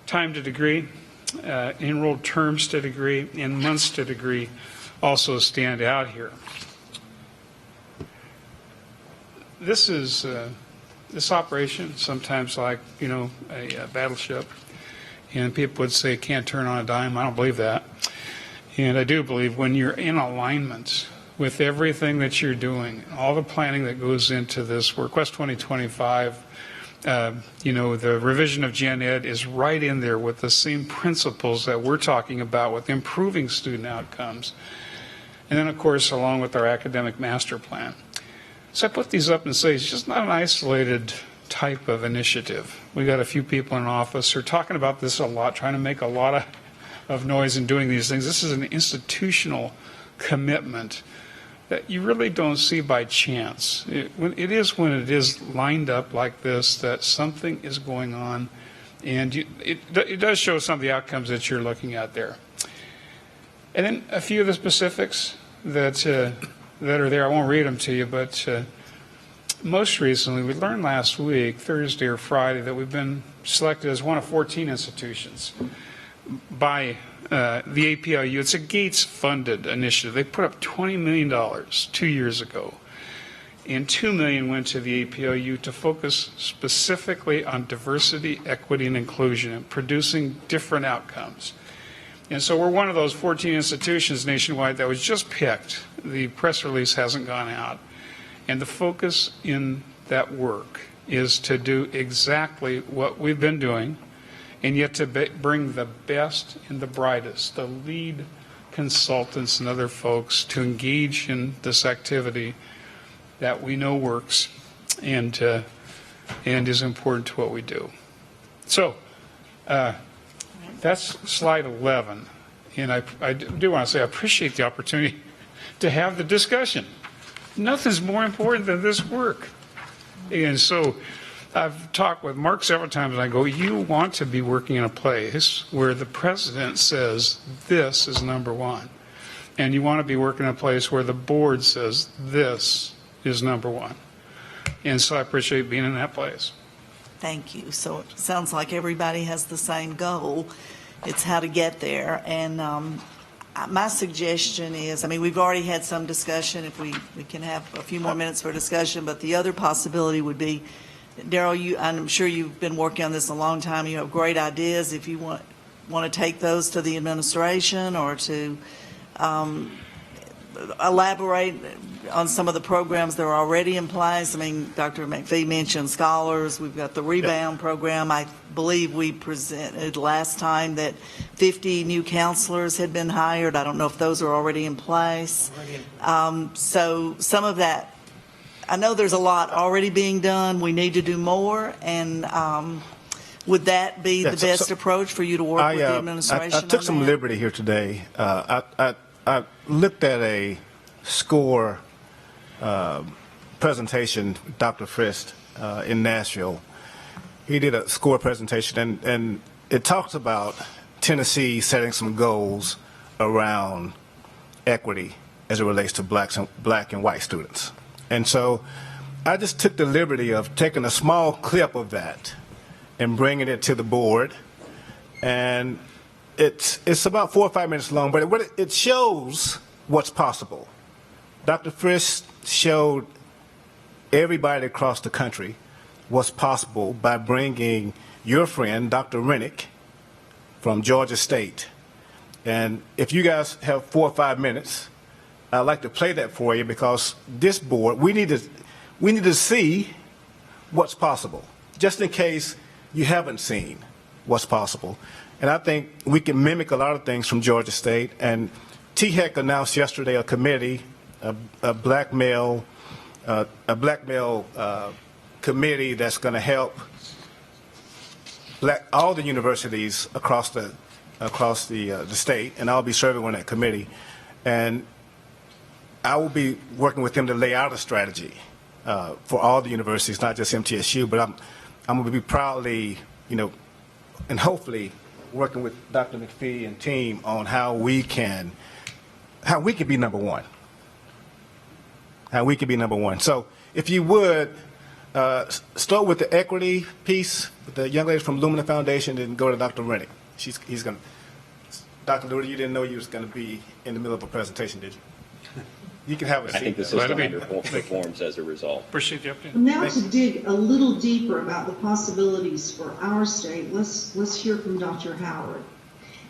Time to degree, enrolled terms to degree, and months to degree also stand out here. This is this operation, sometimes like, a battleship, and people would say it can't turn on a dime. I don't believe that. And I do believe when you're in alignment with everything that you're doing, all the planning that goes into this work, West 2025, the revision of Gen Ed is right in there with the same principles that we're talking about with improving student outcomes. And then, of course, along with our academic master plan. So I put these up and say it's just not an isolated type of initiative. We got a few people in office who are talking about this a lot, trying to make a lot of noise in doing these things. This is an institutional commitment that you really don't see by chance. It is when it is lined up like this that something is going on, and it does show some of the outcomes that you're looking at there. And then a few of the specifics that are there. I won't read them to you, but most recently, we learned last week, Thursday or Friday, that we've been selected as one of 14 institutions by the APLU. It's a Gates-funded initiative. They put up $20 million 2 years ago, and $2 million went to the APLU to focus specifically on diversity, equity, and inclusion, and producing different outcomes. And so we're one of those 14 institutions nationwide that was just picked. The press release hasn't gone out. And the focus in that work is to do exactly what we've been doing, and yet to bring the best and the brightest, the lead consultants and other folks to engage in this activity that we know works and is important to what we do. So that's slide 11. And I do want to say I appreciate the opportunity to have the discussion. Nothing's more important than this work. And so I've talked with Mark several times, and I go, you want to be working in a place where the president says this is number one. And you want to be working in a place where the board says this is number one. And so I appreciate being in that place. Thank you. So it sounds like everybody has the same goal. It's how to get there. And my suggestion is, I mean, we've already had some discussion. If we can have a few more minutes for discussion, but the other possibility would be, Daryl, I'm sure you've been working on this a long time. You have great ideas. If you want to take those to the administration or to elaborate on some of the programs that are already in place. I mean, Dr. McPhee mentioned scholars. We've got the Rebound program. I believe we presented last time that 50 new counselors had been hired. I don't know if those are already in place. So some of that, I know there's a lot already being done. We need to do more. And would that be the best approach for you to work with the administration? I took some liberty here today. I looked at a SCORE presentation, Dr. Frist in Nashville. He did a SCORE presentation, and it talks about Tennessee setting some goals around equity as it relates to black and white students. And so I just took the liberty of taking a small clip of that and bringing it to the board. And it's about 4 or 5 minutes long, but it shows what's possible. Dr. Frist showed everybody across the country what's possible by bringing your friend, Dr. Rennick, from Georgia State. And if you guys have 4 or 5 minutes, I'd like to play that for you, because this board, we need to see what's possible, just in case you haven't seen what's possible. And I think we can mimic a lot of things from Georgia State. And THEC announced yesterday a committee, a black male committee that's going to help all the universities across the state, and I'll be serving on that committee. And I will be working with them to lay out a strategy for all the universities, not just MTSU, but I'm going to be proudly, and hopefully working with Dr. McPhee and team on how we can be number one. How we can be number one. So if you would, start with the equity piece, with the young lady from Lumina Foundation, and go to Dr. Rennick. He's going to, Dr. Lurie, you didn't know you was going to be in the middle of a presentation, did you? You can have a seat. I think the system underperforms as a result. Appreciate the opportunity. Now to dig a little deeper about the possibilities for our state, let's hear from Dr. Howard.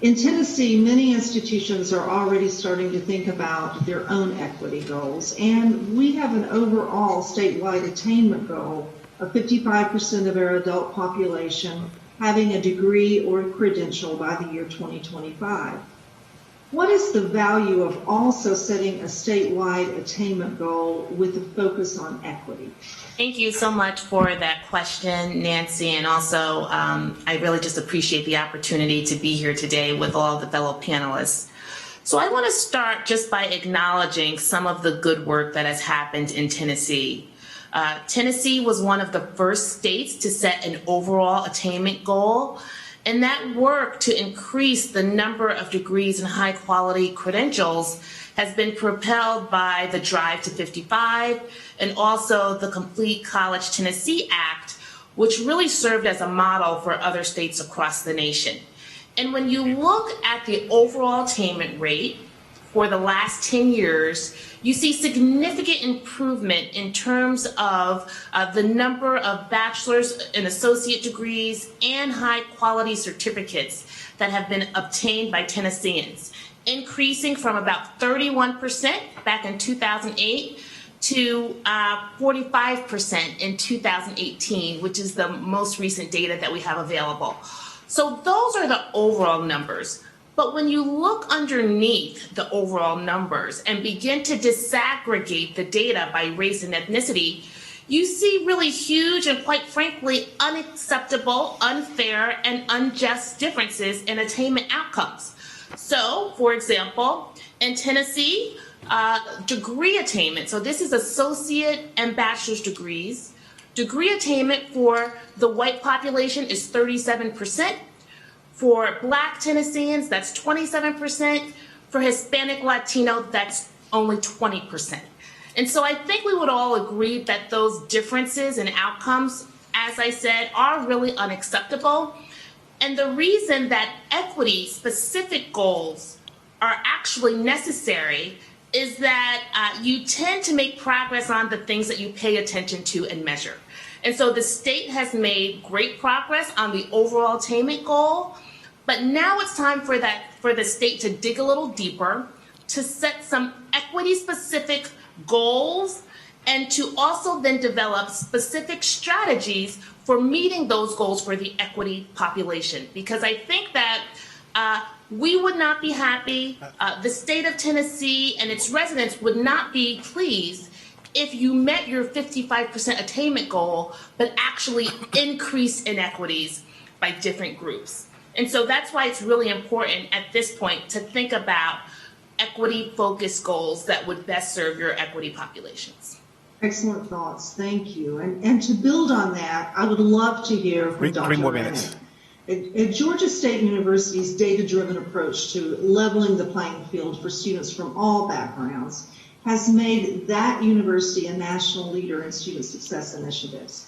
In Tennessee, many institutions are already starting to think about their own equity goals, and we have an overall statewide attainment goal of 55% of our adult population having a degree or a credential by the year 2025. What is the value of also setting a statewide attainment goal with a focus on equity? Thank you so much for that question, Nancy, and also I really just appreciate the opportunity to be here today with all the fellow panelists. So I want to start just by acknowledging some of the good work that has happened in Tennessee. Tennessee was one of the first states to set an overall attainment goal. And that work to increase the number of degrees and high quality credentials has been propelled by the Drive to 55 and also the Complete College Tennessee Act, which really served as a model for other states across the nation. And when you look at the overall attainment rate for the last 10 years, you see significant improvement in terms of the number of bachelor's and associate degrees and high quality certificates that have been obtained by Tennesseans, increasing from about 31% back in 2008 to 45% in 2018, which is the most recent data that we have available. So those are the overall numbers. But when you look underneath the overall numbers and begin to disaggregate the data by race and ethnicity, you see really huge and, quite frankly, unacceptable, unfair, and unjust differences in attainment outcomes. So, for example, in Tennessee, degree attainment, so this is associate and bachelor's degrees, degree attainment for the white population is 37%. For Black Tennesseans, that's 27%. For Hispanic Latino, that's only 20%. And so I think we would all agree that those differences in outcomes, as I said, are really unacceptable. And the reason that equity-specific goals are actually necessary is that you tend to make progress on the things that you pay attention to and measure. And so the state has made great progress on the overall attainment goal, but now it's time for the state to dig a little deeper, to set some equity-specific goals, and to also then develop specific strategies for meeting those goals for the equity population. Because I think that we would not be happy, the state of Tennessee and its residents would not be pleased if you met your 55% attainment goal, but actually increased inequities by different groups. And so that's why it's really important at this point to think about equity-focused goals that would best serve your equity populations. Excellent thoughts. Thank you. And to build on that, I would love to hear from Dr. 3 more minutes. At Georgia State University's data-driven approach to leveling the playing field for students from all backgrounds has made that university a national leader in student success initiatives.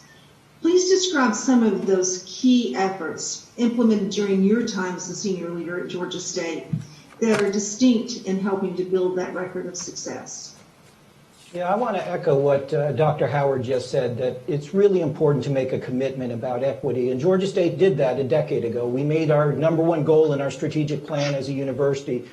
Please describe some of those key efforts implemented during your time as a senior leader at Georgia State that are distinct in helping to build that record of success. Yeah, I want to echo what Dr. Howard just said, that it's really important to make a commitment about equity. And Georgia State did that a decade ago. We made our #1 goal in our strategic plan as a university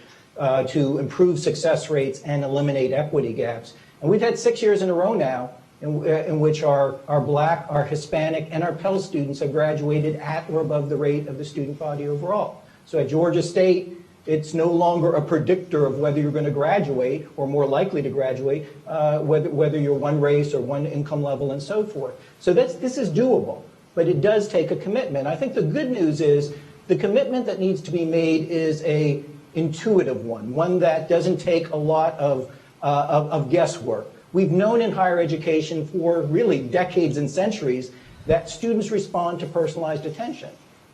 to improve success rates and eliminate equity gaps. And we've had 6 years in a row now in which our Black, our Hispanic, and our Pell students have graduated at or above the rate of the student body overall. So at Georgia State, it's no longer a predictor of whether you're going to graduate or more likely to graduate, whether you're one race or one income level and so forth. So this is doable, but it does take a commitment. I think the good news is the commitment that needs to be made is a intuitive one that doesn't take a lot of guesswork. We've known in higher education for really decades and centuries that students respond to personalized attention.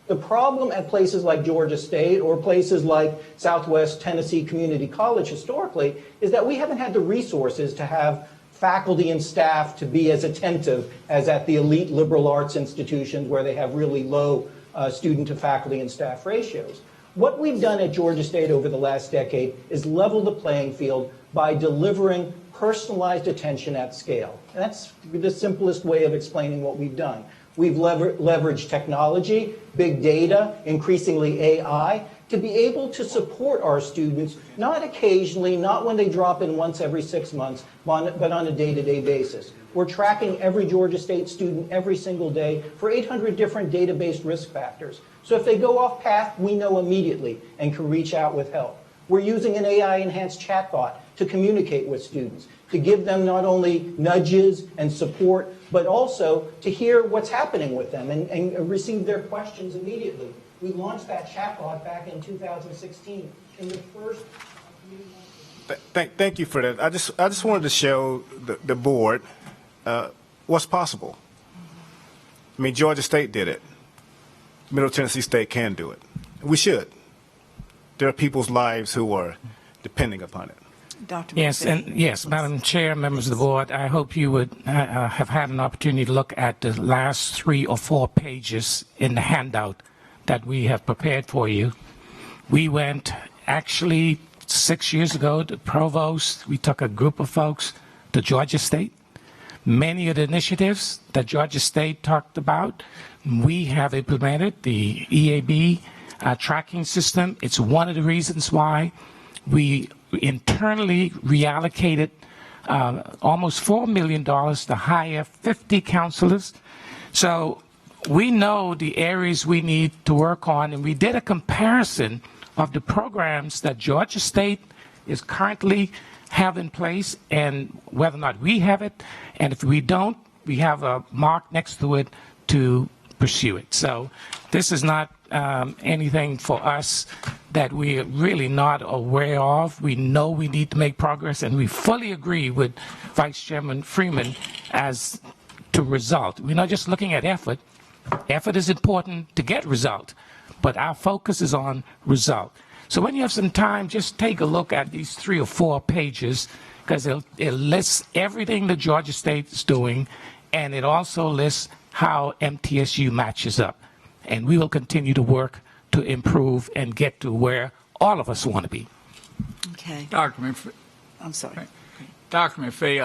The problem at places like Georgia State or places like Southwest Tennessee Community College historically is that we haven't had the resources to have faculty and staff to be as attentive as at the elite liberal arts institutions where they have really low student to faculty and staff ratios. What we've done at Georgia State over the last decade is level the playing field by delivering personalized attention at scale. And that's the simplest way of explaining what we've done. We've leveraged technology, big data, increasingly AI, to be able to support our students, not occasionally, not when they drop in once every 6 months, but on a day-to-day basis. We're tracking every Georgia State student every single day for 800 different data-based risk factors. So if they go off path, we know immediately and can reach out with help. We're using an AI-enhanced chatbot to communicate with students, to give them not only nudges and support, but also to hear what's happening with them and receive their questions immediately. We launched that chatbot back in 2016 in the first. Thank you for that. I just wanted to show the board what's possible. I mean, Georgia State did it. Middle Tennessee State can do it. We should. There are people's lives who are depending upon it. Dr. Yes, and yes, Madam Chair, members of the board, I hope you would have had an opportunity to look at the last 3 or 4 pages in the handout that we have prepared for you. We went actually 6 years ago to Provost. We took a group of folks to Georgia State. Many of the initiatives that Georgia State talked about, we have implemented the EAB tracking system. It's one of the reasons why we internally reallocated almost $4 million to hire 50 counselors. So we know the areas we need to work on, and we did a comparison of the programs that Georgia State is currently have in place and whether or not we have it. And if we don't, we have a mark next to it to pursue it. So this is not anything for us that we're really not aware of. We know we need to make progress, and we fully agree with Vice Chairman Freeman as to result. We're not just looking at effort. Effort is important to get result, but our focus is on result. So when you have some time, just take a look at these 3 or 4 pages, because it lists everything that Georgia State is doing, and it also lists how MTSU matches up. And we will continue to work to improve and get to where all of us want to be. Okay. Dr. McPhee. I'm sorry. Dr. McPhee,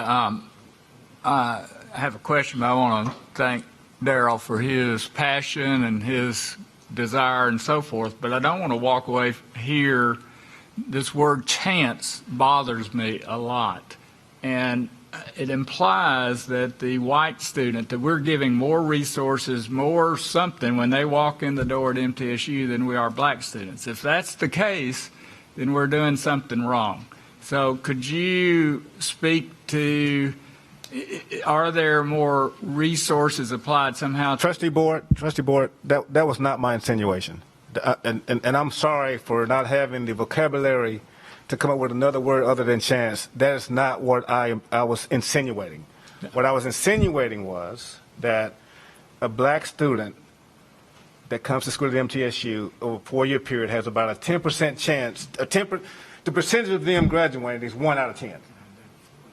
I have a question, but I want to thank Darrell for his passion and his desire and so forth, but I don't want to walk away here. This word chance bothers me a lot, and it implies that the white student, that we're giving more resources, more something when they walk in the door at MTSU than we are black students. If that's the case, then we're doing something wrong. So could you speak to, are there more resources applied somehow? Trustee Board, that was not my insinuation. And I'm sorry for not having the vocabulary to come up with another word other than chance. That is not what I was insinuating. What I was insinuating was that a black student that comes to school at MTSU over a 4-year period has about a 10% chance, the percentage of them graduating is 1 out of 10.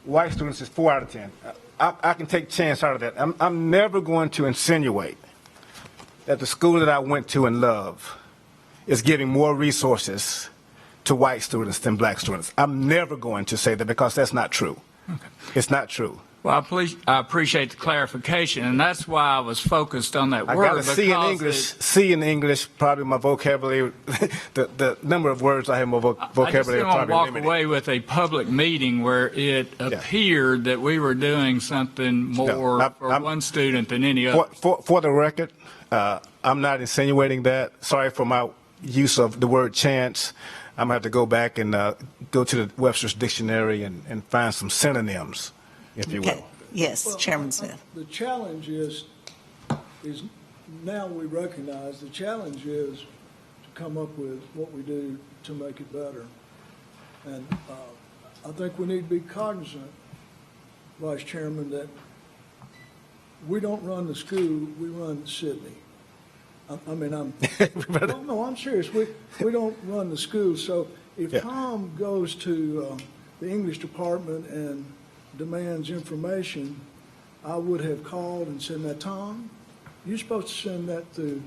White students is 4 out of 10. I can take chance out of that. I'm never going to insinuate that the school that I went to and love is giving more resources to white students than black students. I'm never going to say that, because that's not true. Okay. It's not true. Well, I appreciate the clarification, and that's why I was focused on that word. I got a C in English. C in English, probably my vocabulary, the number of words I have, my vocabulary. I just didn't want to walk limited. away with a public meeting where it appeared that we were doing something more for one student than any other. For the record, I'm not insinuating that. Sorry for my use of the word chance. I'm going to have to go back and go to the Webster's Dictionary and find some synonyms, if you will. Yes, Well, Chairman Smith. The challenge is now we recognize the challenge is to come up with what we do to make it better. And I think we need to be cognizant, Vice Chairman, that we don't run the school, we run Sydney. I'm serious. We don't run the school. So if Tom goes to the English department and demands information, I would have called and said, now, Tom, you're supposed to send that through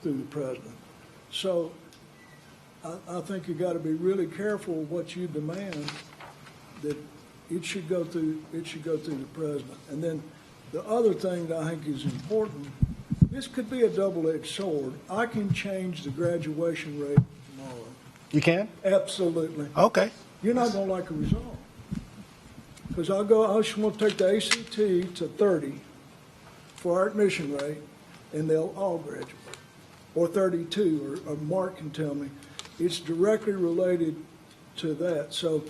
the president. So I think you got to be really careful what you demand, that it should go through the president. And then the other thing that I think is important, this could be a double-edged sword. I can change the graduation rate tomorrow. You can? Absolutely. Okay. You're not going to like a result. Because I just want to take the ACT to 30 for our admission rate, and they'll all graduate. Or 32, or Mark can tell me. It's directly related to that. So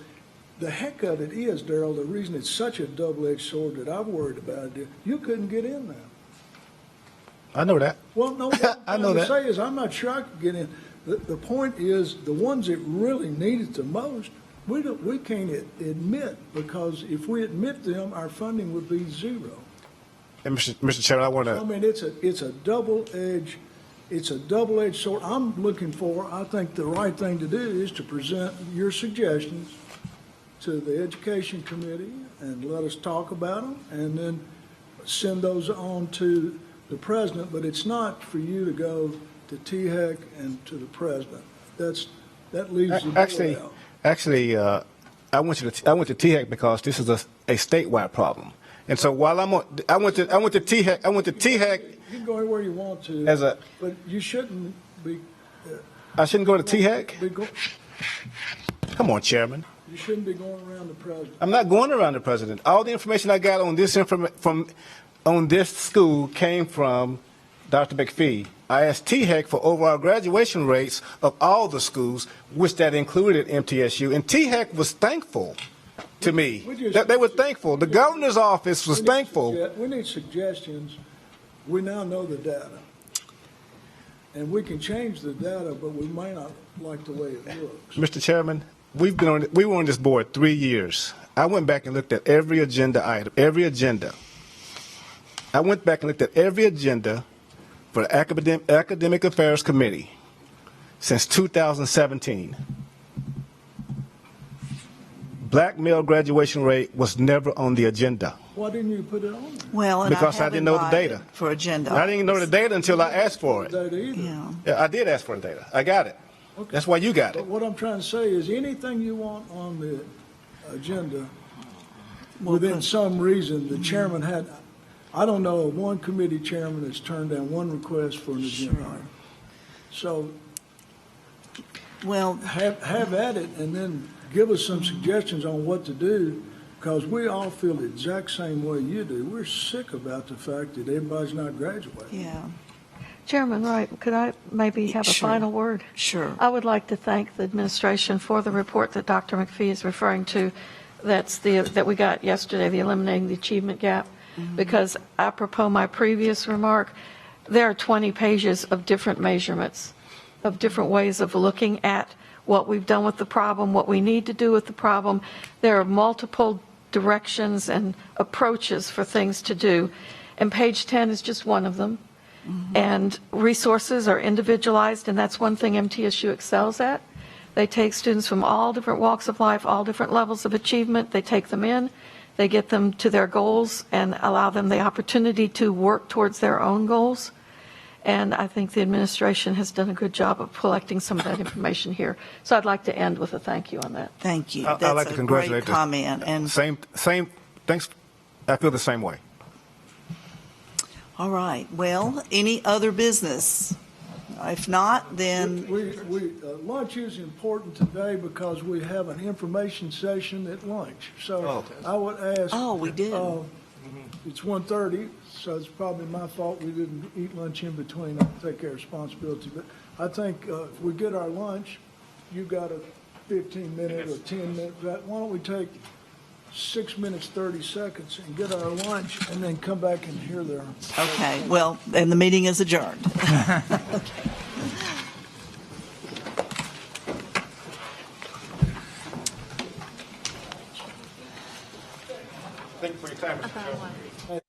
the heck of it is, Darrell, the reason it's such a double-edged sword that I've worried about it, you couldn't get in now. I know that. Well, no, what I I'm know trying to that. say is I'm not sure I could get in. The point is, the ones that really need it the most, we can't admit, because if we admit them, our funding would be zero. And Mr. Chairman, I want to. I mean, it's a double-edged sword. I think the right thing to do is to present your suggestions to the Education Committee and let us talk about them, and then send those on to the president. But it's not for you to go to THEC and to the president. That leaves the board out. Actually, I went to THEC because this is a statewide problem. And so while I went to THEC. You can go anywhere you want to, but you shouldn't be. I shouldn't go to THEC? Come on, Chairman. You shouldn't be going around the president. I'm not going around the president. All the information I got on this on this school came from Dr. McPhee. I asked THEC for overall graduation rates of all the schools, which that included MTSU, and THEC was thankful to me. They were thankful. The governor's office was thankful. We need suggestions. We now know the data, and we can change the data, but we may not like the way it looks. Mr. Chairman, we were on this board 3 years. I went back and looked at every agenda item, every agenda. I went back and looked at every agenda for the Academic Affairs Committee since 2017. Black male graduation rate was never on the agenda. Why didn't you put it on? Well, and Because I have didn't know the invited data. For agenda. I didn't know the data until I asked for it. Data either. Yeah. Yeah, I did ask for the data. I got it. Okay. That's why you got But it. what I'm trying to say is anything you want on the agenda, Well, within but- some reason, the chairman had, I don't know of one committee chairman that's turned down one request for an agenda item. So Well, have at it and then give us some suggestions on what to do, because we all feel the exact same way you do. We're sick about the fact that everybody's not graduating. yeah, Chairman Wright, could I maybe have a Sure. final word? sure. I would like to thank the administration for the report that Dr. McPhee is referring to, that we got yesterday, the Eliminating the Achievement Gap, because apropos my previous remark, there are 20 pages of different measurements, of different ways of looking at what we've done with the problem, what we need to do with the problem. There are multiple directions and approaches for things to do, and page 10 is just one of them. And resources are individualized, and that's one thing MTSU excels at. They take students from all different walks of life, all different levels of achievement. They take them in, they get them to their goals, and allow them the opportunity to work towards their own goals. And I think the administration has done a good job of collecting some of that information here. So I'd like to end with a thank you on that. Thank you. I'd like That's to a congratulate great comment. And Same, thanks. I feel the same way. all right. Well, any other business? If not, then Lunch is important today because we have an information session at lunch. So I would ask. Oh, we did. It's 1:30, so it's probably my fault we didn't eat lunch in between. I'll take care of responsibility. But I think if we get our lunch, you got a 15-minute or 10-minute, why don't we take 6 minutes, 30 seconds and get our lunch and then come back and hear their. okay. Well, and the meeting is adjourned. Thank you for your time, Mr. Chairman.